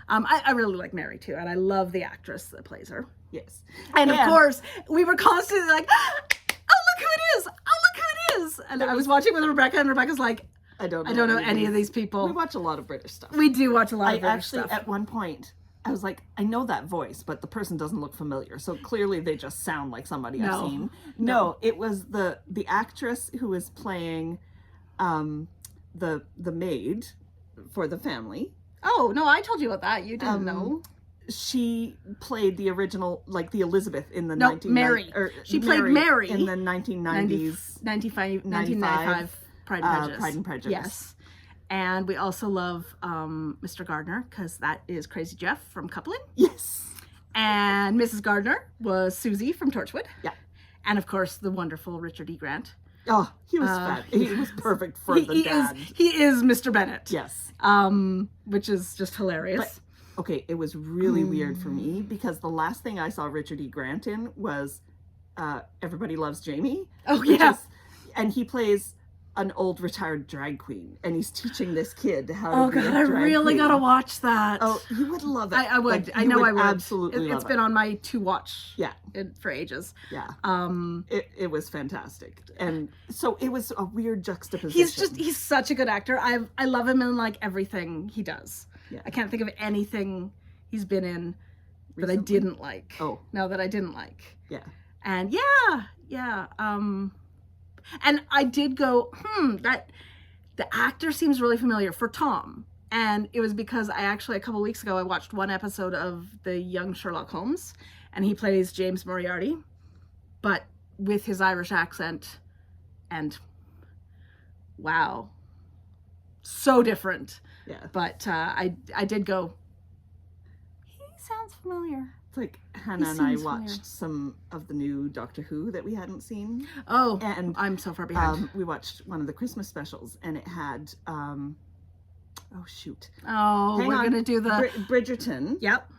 I really like Mary too, and I love the actress that plays her. Yes. And of course, we were constantly like, "Oh, look who it is! Oh, look who it is!" And I was watching with Rebecca, and Rebecca's like, I don't know any of these people. We watch a lot of British stuff. We do watch a lot I of British actually, stuff. at one point, I was like, I know that voice, but the person doesn't look familiar. So clearly they just sound like somebody I've seen. No, it was the actress who was playing the maid for the family. Oh, no, I told you about that. You didn't know. She played the original, like the Elizabeth in the No, 1990s. Mary. She played Mary in the 1990s. 1995 Pride and Prejudice. Pride and Prejudice. Yes. And we also love Mr. Gardner, because that is Crazy Jeff from Coupling. Yes. And Mrs. Gardner was Susie from Torchwood. Yeah. And of course, the wonderful Richard E. Grant. Oh, he was fat. He was perfect for the dad. He is Mr. Bennett. Yes. Which is just hilarious. But, okay, it was really weird for me because the last thing I saw Richard E. Grant in was Everybody Loves Jamie. Oh, yeah. And he plays an old retired drag queen, and he's teaching this kid how to be a drag I really queen. gotta watch that. Oh, you would love it. I would. Like, I know I would. Absolutely It's been on my to watch. Yeah. For ages. Yeah. It was fantastic, and so it was a weird juxtaposition. He's such a good actor. I love him in like everything he does. Yeah. I can't think of anything he's been in that I Recently? didn't like. Oh. No, that I didn't like. Yeah. And yeah. And I did go, that the actor seems really familiar for Tom. And it was because I actually, a couple weeks ago, I watched one episode of the Young Sherlock Holmes, and he plays James Moriarty, but with his Irish accent, and wow, so different. Yeah. But I did go, he sounds familiar. It's like Hannah and I seems watched familiar. some of the new Doctor Who that we hadn't seen. Oh, And I'm so far behind. we watched one of the Christmas specials, and it had oh shoot, Oh, hang we're on. gonna do the. Bridgerton. Yep.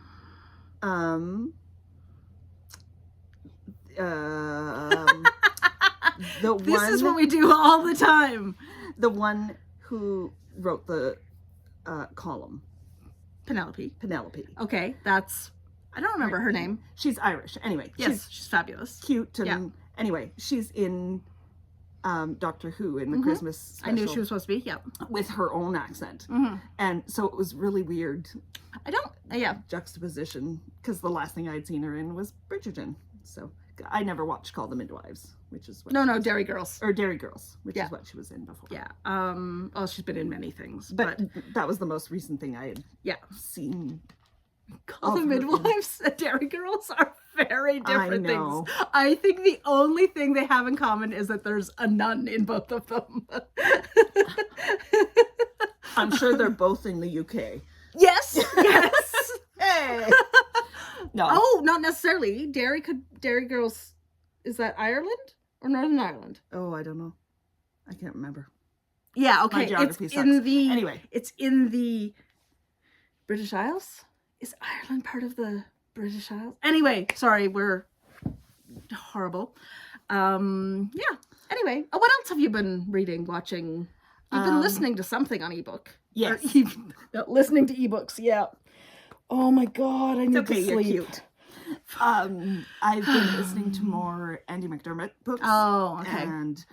The This one, is what we do all the time. the one who wrote the column, Penelope. Penelope. Okay, that's. I don't remember her name. She's Irish. Anyway, Yes, she's fabulous. she's cute, and Yeah. anyway, she's in Doctor Who in the Christmas special. I knew she was supposed to be. Yep. with her own accent, and so it was really weird I don't. Yeah. juxtaposition because the last thing I'd seen her in was Bridgerton. So I never watched Call the Midwives, which is what No, Dairy Girls. or Dairy Girls, which Yeah. is what she was in before. Yeah. Well, she's been in many things, But that was the most recent thing I had yeah. seen. Call the of her in- Midwives and Dairy Girls are very different know. things. I think the only thing they have in common is that there's a nun in both of them. I'm sure they're both in the UK. Yes. Yes. Hey! No. Oh, not necessarily. Dairy Girls, is that Ireland or Northern Ireland? Oh, I don't know. I can't remember. Yeah, okay. geography It's sucks. in the Anyway. It's in the British Isles. Is Ireland part of the British Isles? Anyway, sorry, we're horrible. Yeah. Anyway, what else have you been reading, watching? You've been listening to something on ebook. Yes. Listening to ebooks. Yeah. Oh my God, I need Okay, to you're sleep. cute. I've been listening to more Andy McDermott books. Oh, okay. And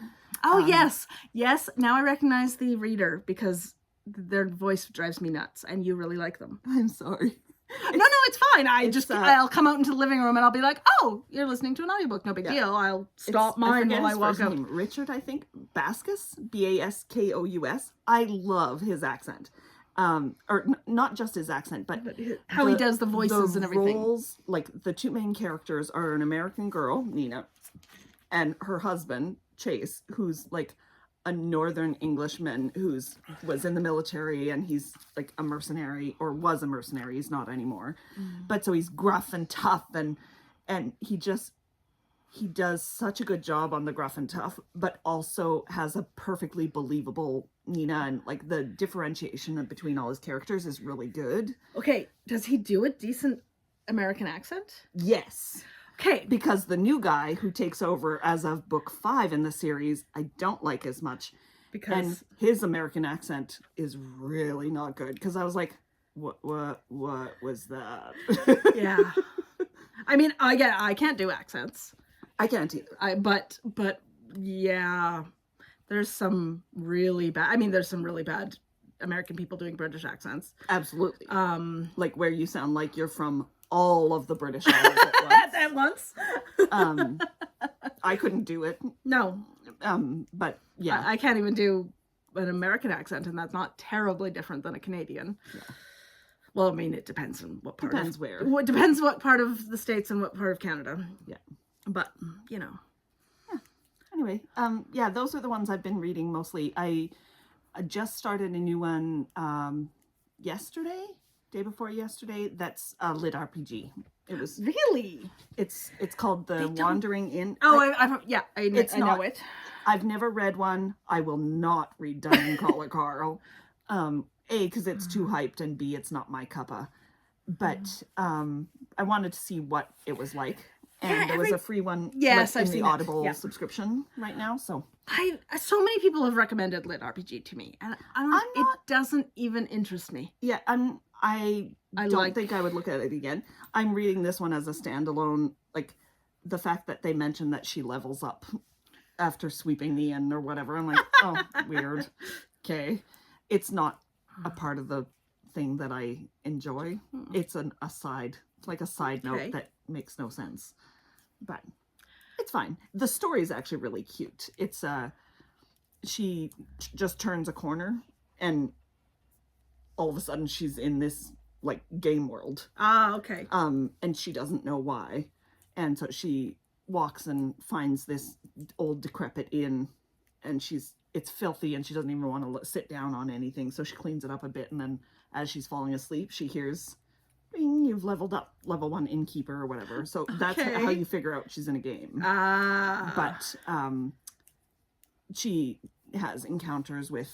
Yes. Now I recognize the reader because their voice drives me nuts, and you really like them. I'm sorry. No, it's fine. I'll come out into the living room and I'll be like, "Oh, you're listening to an audiobook. No big deal. I'll stop mine while I walk out." Richard, I think. Baskous, Baskous. I love his accent. Not just his accent, but How he does the voices and everything. Roles, like the two main characters are an American girl, Nina, and her husband, Chase, who's like a northern Englishman was in the military, and he's like a mercenary, or was a mercenary. He's not anymore. But so he's gruff and tough, and he does such a good job on the gruff and tough, but also has a perfectly believable Nina, and like the differentiation between all his characters is really good. Okay, does he do a decent American accent? Yes. Okay. Because the new guy who takes over as of book 5 in the series, I don't like as much. Because And his American accent is really not good. Because I was like, what was that? yeah. I mean, I can't do accents. I can't either. But yeah, there's some really bad American people doing British accents. Absolutely. Um, Like where you sound like you're from all of the British Isles at once. at once. I couldn't do it. No, But yeah. I can't even do an American accent, and that's not terribly different than a Canadian. Yeah. Well, I mean, it depends on what part. Depends where. What depends what part of the States and what part of Canada. Yeah. But you know. Anyway, yeah, those are the ones I've been reading mostly. I just started a new one day before yesterday. That's a lit RPG. It was Really? It's called The Wandering Inn. Oh, I know it. I've never read one. I will not read Diane Call Carl. A, because it's too hyped, and B, it's not my cuppa. But I wanted to see what it was like. And there was a free one in the Audible subscription right now. So so many people have recommended Lit RPG to me, and it doesn't even interest me. Yeah, I don't think I would look at it again. I'm reading this one as a standalone. Like the fact that they mentioned that she levels up after sweeping the inn or whatever. I'm like, oh, weird. Okay, it's not a part of the thing that I enjoy. It's a side. It's like a side note that makes no sense, but it's fine. The story is actually really cute. It's she just turns a corner and all of a sudden she's in this like game world. Okay. And she doesn't know why, and so she walks and finds this old decrepit inn, and it's filthy and she doesn't even want to sit down on anything, so she cleans it up a bit, and then as she's falling asleep she hears, you've leveled up, level 1 innkeeper or whatever. So that's how you figure out she's in a game. But she has encounters with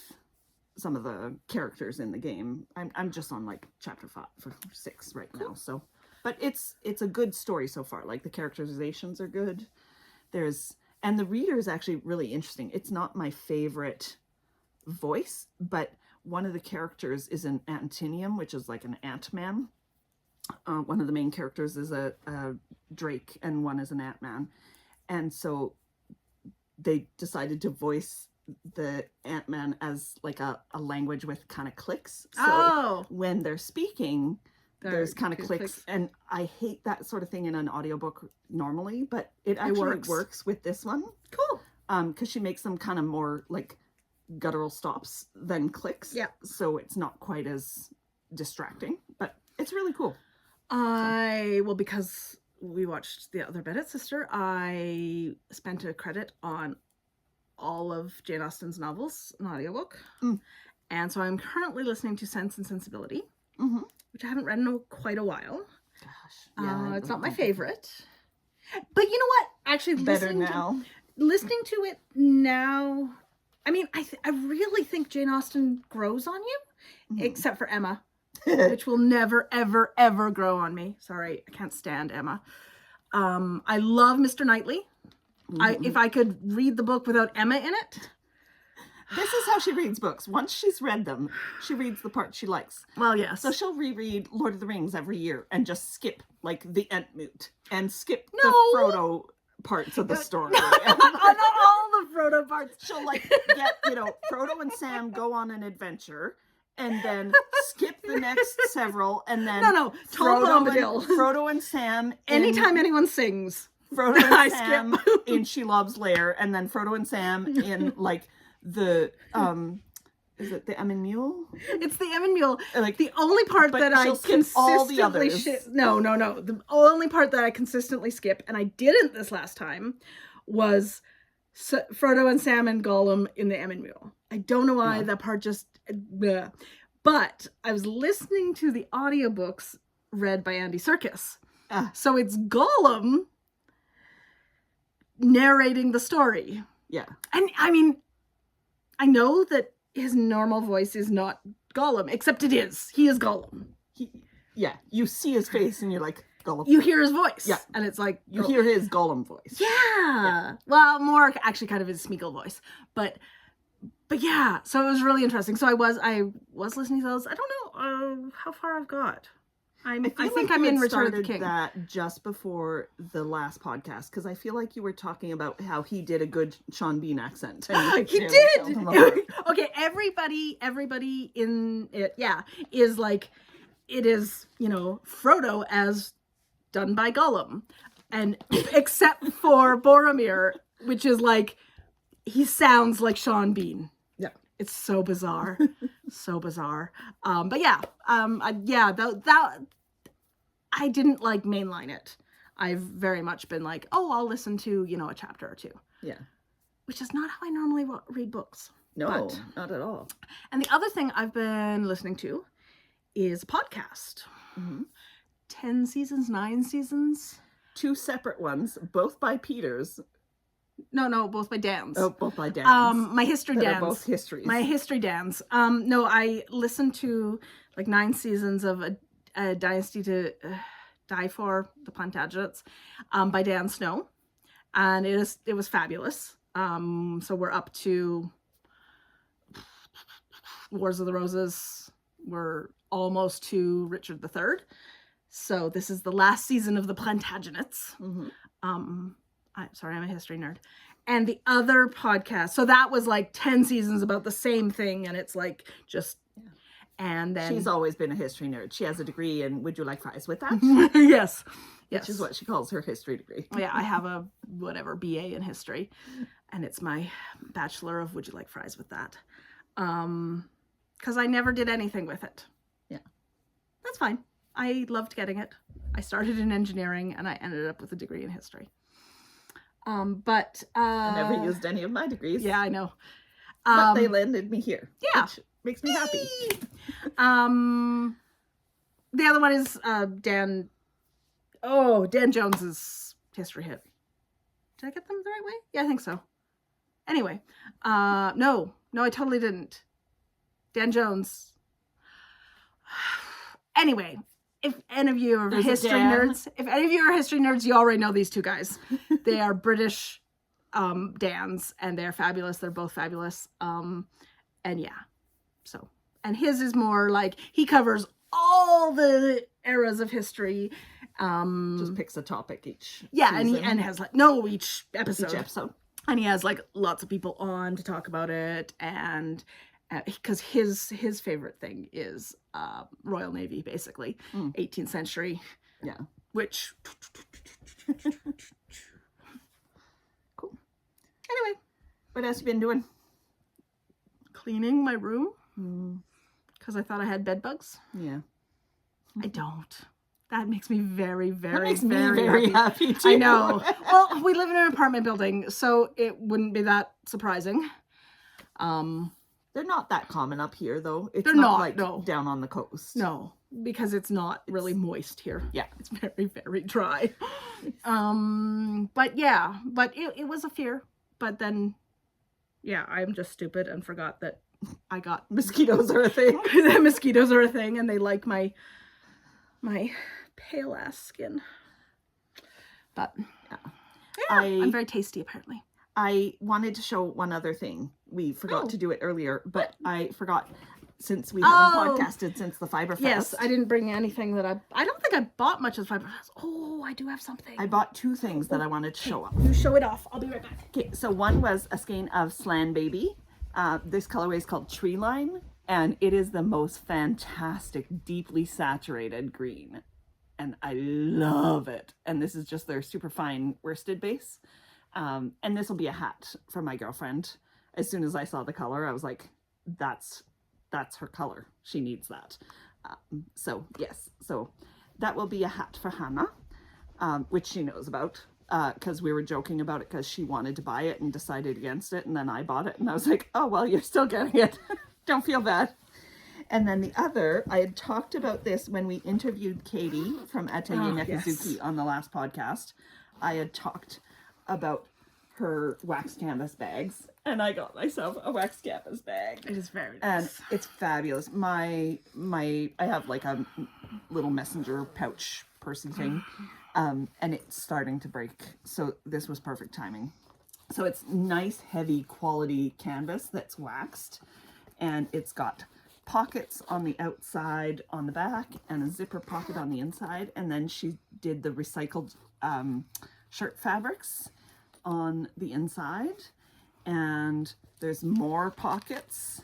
some of the characters in the game. I'm just on like chapter 5 or 6 right now. So, but it's a good story so far. Like the characterizations are good. And the reader is actually really interesting. It's not my favorite voice, but one of the characters is an Antinium, which is like an Ant-Man. One of the main characters is a Drake, and one is an Ant-Man. And so they decided to voice the Ant-Man as like a language with kind of clicks. So when they're speaking, there's kind of clicks. And I hate that sort of thing in an audiobook normally, but it actually works with this one. Cool. Because she makes them kind of more like guttural stops than clicks. Yeah. So it's not quite as distracting, but it's really cool. Because we watched The Other Bennett Sister, I spent a credit on all of Jane Austen's novels, an audiobook. And so I'm currently listening to Sense and Sensibility, which I haven't read in quite a while. Gosh. Yeah, it's not my favorite. But you know what? Actually, listening to it now, I mean, I really think Jane Austen grows on you, except for Emma. Which will never, ever, ever grow on me. Sorry, I can't stand Emma. I love Mr. Knightley. If I could read the book without Emma in it. This is how she reads books. Once she's read them, she reads the part she likes. Well, yes. So she'll reread Lord of the Rings every year and just skip like the Entmoot and skip the Frodo parts of the story. Not all the Frodo parts. She'll like get, Frodo and Sam go on an adventure, and then skip the next several, and then Frodo and Sam. Anytime anyone sings, Frodo and Sam in Shelob's lair, and then Frodo and Sam in like the is it the Emyn Muil? It's the Emyn Muil. Like the only part that I consistently the only part that I consistently skip, and I didn't this last time, was Frodo and Sam and Gollum in the Emyn Muil. I don't know why that part just. Bleh. But I was listening to the audiobooks read by Andy Serkis. So it's Gollum narrating the story. Yeah. And I mean, I know that his normal voice is not Gollum, except it is. He is Gollum. You see his face and you're like, Gollum. You hear his voice. Yeah. And it's like... You hear his Gollum voice. Yeah. Well, more actually kind of his Smeagol voice. But yeah, so it was really interesting. So I was listening to those. I don't know how far I've got. I think I'm in Return of the King. That just before the last podcast, because I feel like you were talking about how he did a good Sean Bean accent. He did. Okay, everybody in it, is like, it is, Frodo as done by Gollum, and except for Boromir, which is like, he sounds like Sean Bean. Yeah. It's so bizarre. So bizarre. But I didn't like mainline it. I've very much been like, I'll listen to, a chapter or two. Yeah. Which is not how I normally read books. No, not at all. And the other thing I've been listening to is a podcast. 10 seasons, 9 seasons. 2 separate ones, both by Peters. No, both by Dan's. Oh, both by Dan's. My history that Dan's. are both histories. My history Dan's. No, I listened to like 9 seasons of a Dynasty to Die For, the Plantagenets, by Dan Snow, and it was fabulous. So we're up to Wars of the Roses. We're almost to Richard III. So this is the last season of the Plantagenets. Mm-hmm. I'm a history nerd. And the other podcast, so that was like 10 seasons about the same thing, and it's like just, and then... She's always been a history nerd. She has a degree in Would You Like Fries with that? Yes. Which is what she calls her history degree. Yeah, I have a BA in history, and it's my Bachelor of Would You Like Fries with that. Because I never did anything with it. Yeah. That's fine. I loved getting it. I started in engineering and I ended up with a degree in history. I never used any of my degrees. Yeah, I know. But they landed me here. Yeah. Which makes me happy. The other one is Dan Jones's history hit. Did I get them the right way? Yeah, I think so. Anyway, no, I totally didn't. Dan Jones. Anyway, if any of you are history nerds, you already know these two guys. They are British Dans, and they're fabulous. They're both fabulous. And yeah, so, and his is more like he covers all the eras of history. Just picks a topic each. Yeah, season. and has like each episode. And he has like lots of people on to talk about it, and because his favorite thing is Royal Navy, basically 18th century. Yeah. Which cool. Anyway, what else you been doing? Cleaning my room because I thought I had bed bugs. Yeah. I don't. That makes me very, very, that makes very, me very happy too. I know. Well, we live in an apartment building, so it wouldn't be that surprising. They're not that common up here, though. They're not like down on the coast. No, because it's not really moist here. Yeah. It's very, very dry. But yeah, it was a fear. But then, yeah, I'm just stupid and forgot that I got mosquitoes are a thing. The mosquitoes are a thing, and they like my pale ass skin. But yeah, I'm very tasty apparently. I wanted to show one other thing. We forgot to do it earlier, but I forgot since we haven't podcasted since the Fiber Fest. Yes, I didn't bring anything that I don't think I bought much of the Fiber Fest. Oh, I do have something. I bought 2 things that I wanted to show off. You show it off. I'll be right back. Okay, so one was a skein of Slan Baby. This colorway is called Tree Line, and it is the most fantastic, deeply saturated green. And I love it. And this is just their super fine worsted base. And this will be a hat for my girlfriend. As soon as I saw the color, I was like, that's her color. She needs that. So yes, so that will be a hat for Hannah, which she knows about, because we were joking about it because she wanted to buy it and decided against it. And then I bought it and I was like, oh, well, you're still getting it. Don't feel bad. And then the other, I had talked about this when we interviewed Katie from Atelier Nekazuki on the last podcast. I had talked about her wax canvas bags, and I got myself a wax canvas bag. It is very nice. And it's fabulous. I have like a little messenger pouch pursey thing, and it's starting to break. So this was perfect timing. So it's nice, heavy quality canvas that's waxed, and it's got pockets on the outside on the back and a zipper pocket on the inside. And then she did the recycled shirt fabrics on the inside, and there's more pockets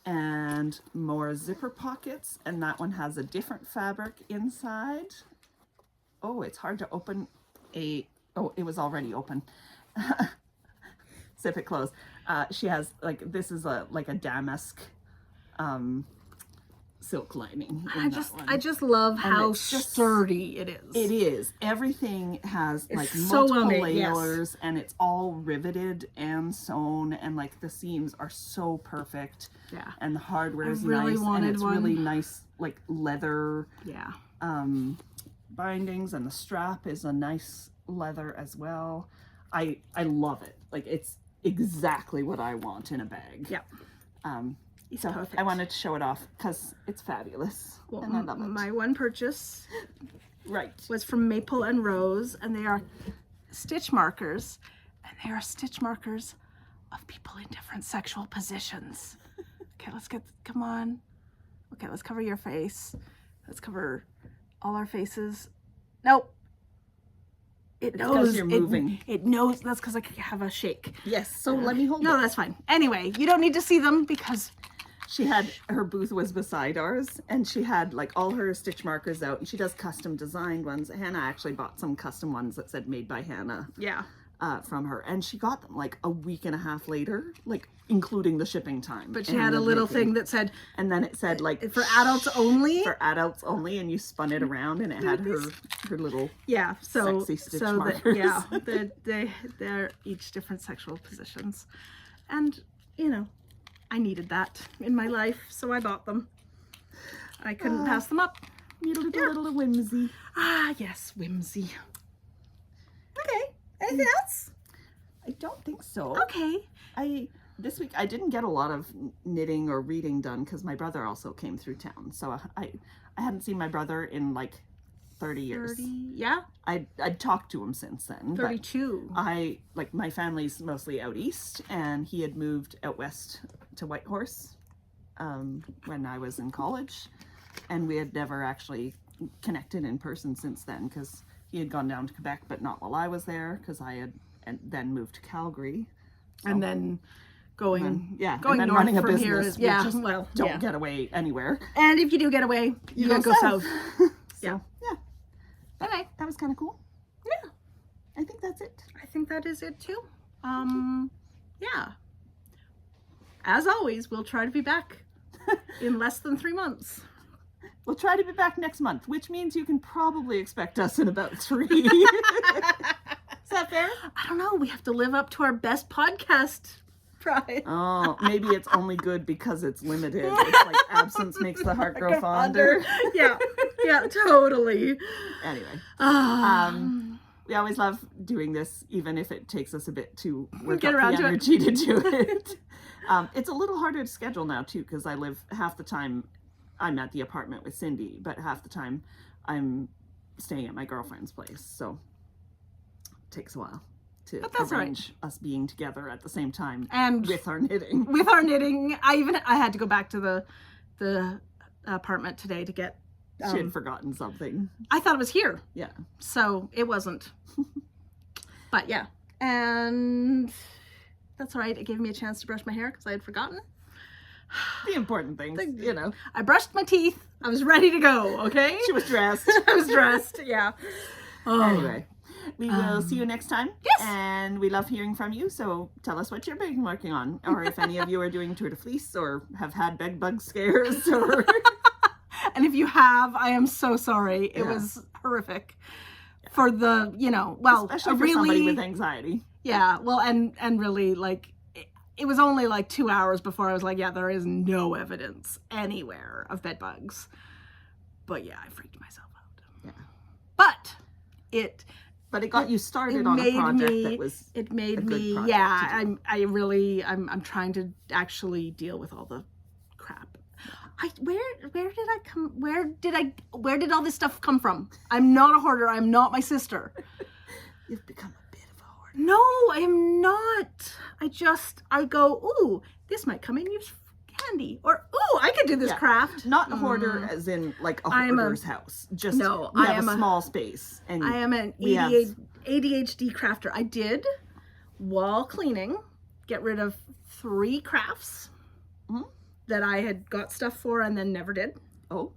and more zipper pockets, and that one has a different fabric inside. Oh, it's hard to open it was already open. Zip it closed. She has like, this is like a damask silk lining. I just love how sturdy it is. It is. Everything has like so multiple well-made, layers, and it's all riveted and sewn, and like the seams are so perfect. Yeah. And the hardware is really nice, and wanted it's one. really nice, like leather. Yeah. bindings, and the strap is a nice leather as well. I love it. Like, it's exactly what I want in a bag. Yeah. So perfect. I wanted to show it off because it's fabulous. Well, and I love it. My one purchase Right. was from Maple and Rose, and they are stitch markers, and they are stitch markers of people in different sexual positions. Okay, come on. Okay, let's cover your face. Let's cover all our faces. Nope. It knows. Because you're moving. It knows. That's because I have a shake. Yes, so let me hold No, it. that's fine. Anyway, you don't need to see them because She had, her booth was beside ours, and she had like all her stitch markers out, and she does custom designed ones. Hannah actually bought some custom ones that said made by Hannah. yeah. From her, and she got them like a week and a half later, like including the shipping time. But she had a little thing that said, and then it said like for adults only. for adults only, and you spun it around, and it had her little Yeah, so sexy stitch so markers. they're each different sexual positions, and you know, I needed that in my life, so I bought them. I couldn't pass them up. need a little whimsy. Ah, yes, whimsy. Okay, anything else? I don't think so. Okay. This week I didn't get a lot of knitting or reading done because my brother also came through town, so I hadn't seen my brother in like 30 years. 30, yeah, I'd talked to him since then. 32. Like my family's mostly out east, and he had moved out west to Whitehorse when I was in college, and we had never actually connected in person since then because he had gone down to Quebec, but not while I was there because I had then moved to Calgary. So, And then going and then north running a from business. here is, we yeah, just well, don't yeah. get away anywhere. And if you do get away, you gotta go south. Yeah. Yeah. Okay. That was kind of cool. Yeah. I think that's it. I think that is it too. Yeah. As always, we'll try to be back in less than 3 months. We'll try to be back next month, which means you can probably expect us in about 3. Is that fair? I don't know. We have to live up to our best podcast pride. Oh, maybe it's only good because it's limited. It's like absence makes the heart grow fonder. Yeah. Yeah, totally. Anyway, we always love doing this, even if it takes us a bit to work Get up around the to it. energy to do it. It's a little harder to schedule now too, because I live half the time I'm at the apartment with Cindy, but half the time I'm staying at my girlfriend's place. So it takes a while to arrange us being together at the same time And with our knitting. With our knitting, I had to go back to the apartment today to get. She had forgotten something. I thought it was here, Yeah. so it wasn't. But yeah, and that's all right. It gave me a chance to brush my hair because I had forgotten. The important things, you know. I brushed my teeth. I was ready to go. Okay. She was dressed. I was dressed. Yeah. Oh. Anyway, we will see you next time. Yes. And we love hearing from you. So tell us what you're been working on, or if any of you are doing Tour de Fleece or have had bed bug scares, or. And if you have, I am so sorry. It was horrific. For the, well, especially for really, somebody with anxiety. Yeah. Well, and really, like, it was only like 2 hours before I was like, yeah, there is no evidence anywhere of bed bugs. But yeah, I freaked myself out. Yeah. But it got you started on a project that was it made a good me project yeah I'm trying to actually deal with all the crap. Where did all this stuff come from? I'm not a hoarder. I'm not my sister. You've become a bit of a hoarder. No, I am not. I go, ooh, this might come in use candy, or ooh, I could do this craft. Not a hoarder as in like a hoarder's house. Just I have a small space. And I am an ADHD crafter. I did, while cleaning, get rid of 3 crafts that I had got stuff for and then never did. Oh.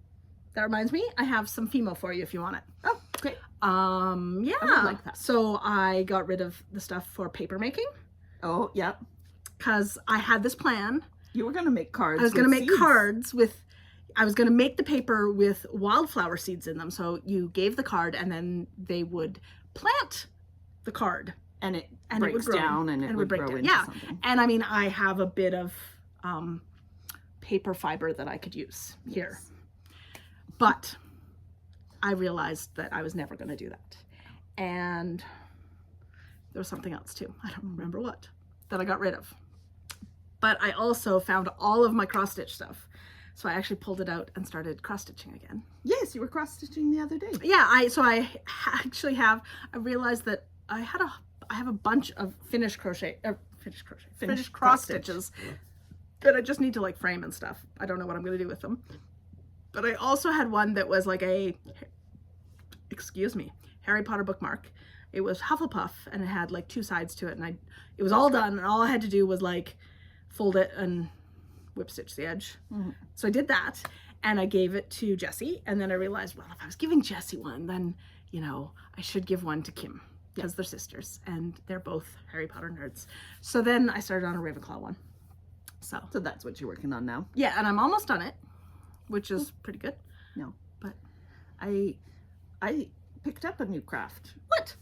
That reminds me, I have some Fimo for you if you want it. Oh, great. Yeah. I would like that. So I got rid of the stuff for paper making. Oh, yeah. Because I had this plan. You were going to make cards. I was going to make cards I was going to make the paper with wildflower seeds in them. So you gave the card and then they would plant the card. And it breaks down and it would grow into something. And I mean, I have a bit of paper fiber that I could use here. But I realized that I was never going to do that. And there was something else too. I don't remember what, that I got rid of. But I also found all of my cross stitch stuff. So I actually pulled it out and started cross stitching again. Yes, you were cross stitching the other day. Yeah, I realized that I have a bunch of finished cross stitches that I just need to like frame and stuff. I don't know what I'm going to do with them. But I also had one that was like Harry Potter bookmark. It was Hufflepuff and it had like 2 sides to it, and it was all done, and all I had to do was like fold it and whip stitch the edge. So I did that, and I gave it to Jessie, and then I realized, well, if I was giving Jessie one, then, you know, I should give one to Kim, because they're sisters and they're both Harry Potter nerds. So then I started on a Ravenclaw one. So that's what you're working on now. Yeah, and I'm almost done it, which is pretty good. No, but I picked up a new craft. What?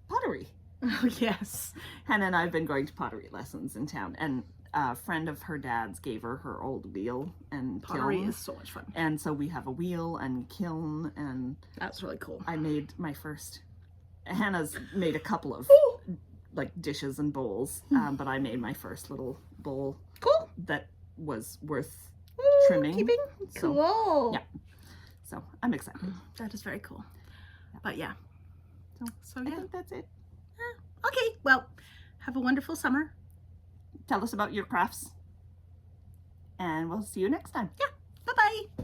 Pottery. Oh, yes. Hannah and I have been going to pottery lessons in town, and a friend of her dad's gave her old wheel and pottery kiln. is so much fun. And so we have a wheel and kiln, and that's really cool. I made my first. Hannah's made a couple of like dishes and bowls, but I made my first little bowl. Cool. That was worth Ooh, trimming. Keeping. So, cool. Yeah. So I'm excited. That is very cool. Yeah. But yeah. So yeah. I think that's it. Okay. Well, have a wonderful summer. Tell us about your crafts. And we'll see you next time. Yeah. Bye-bye.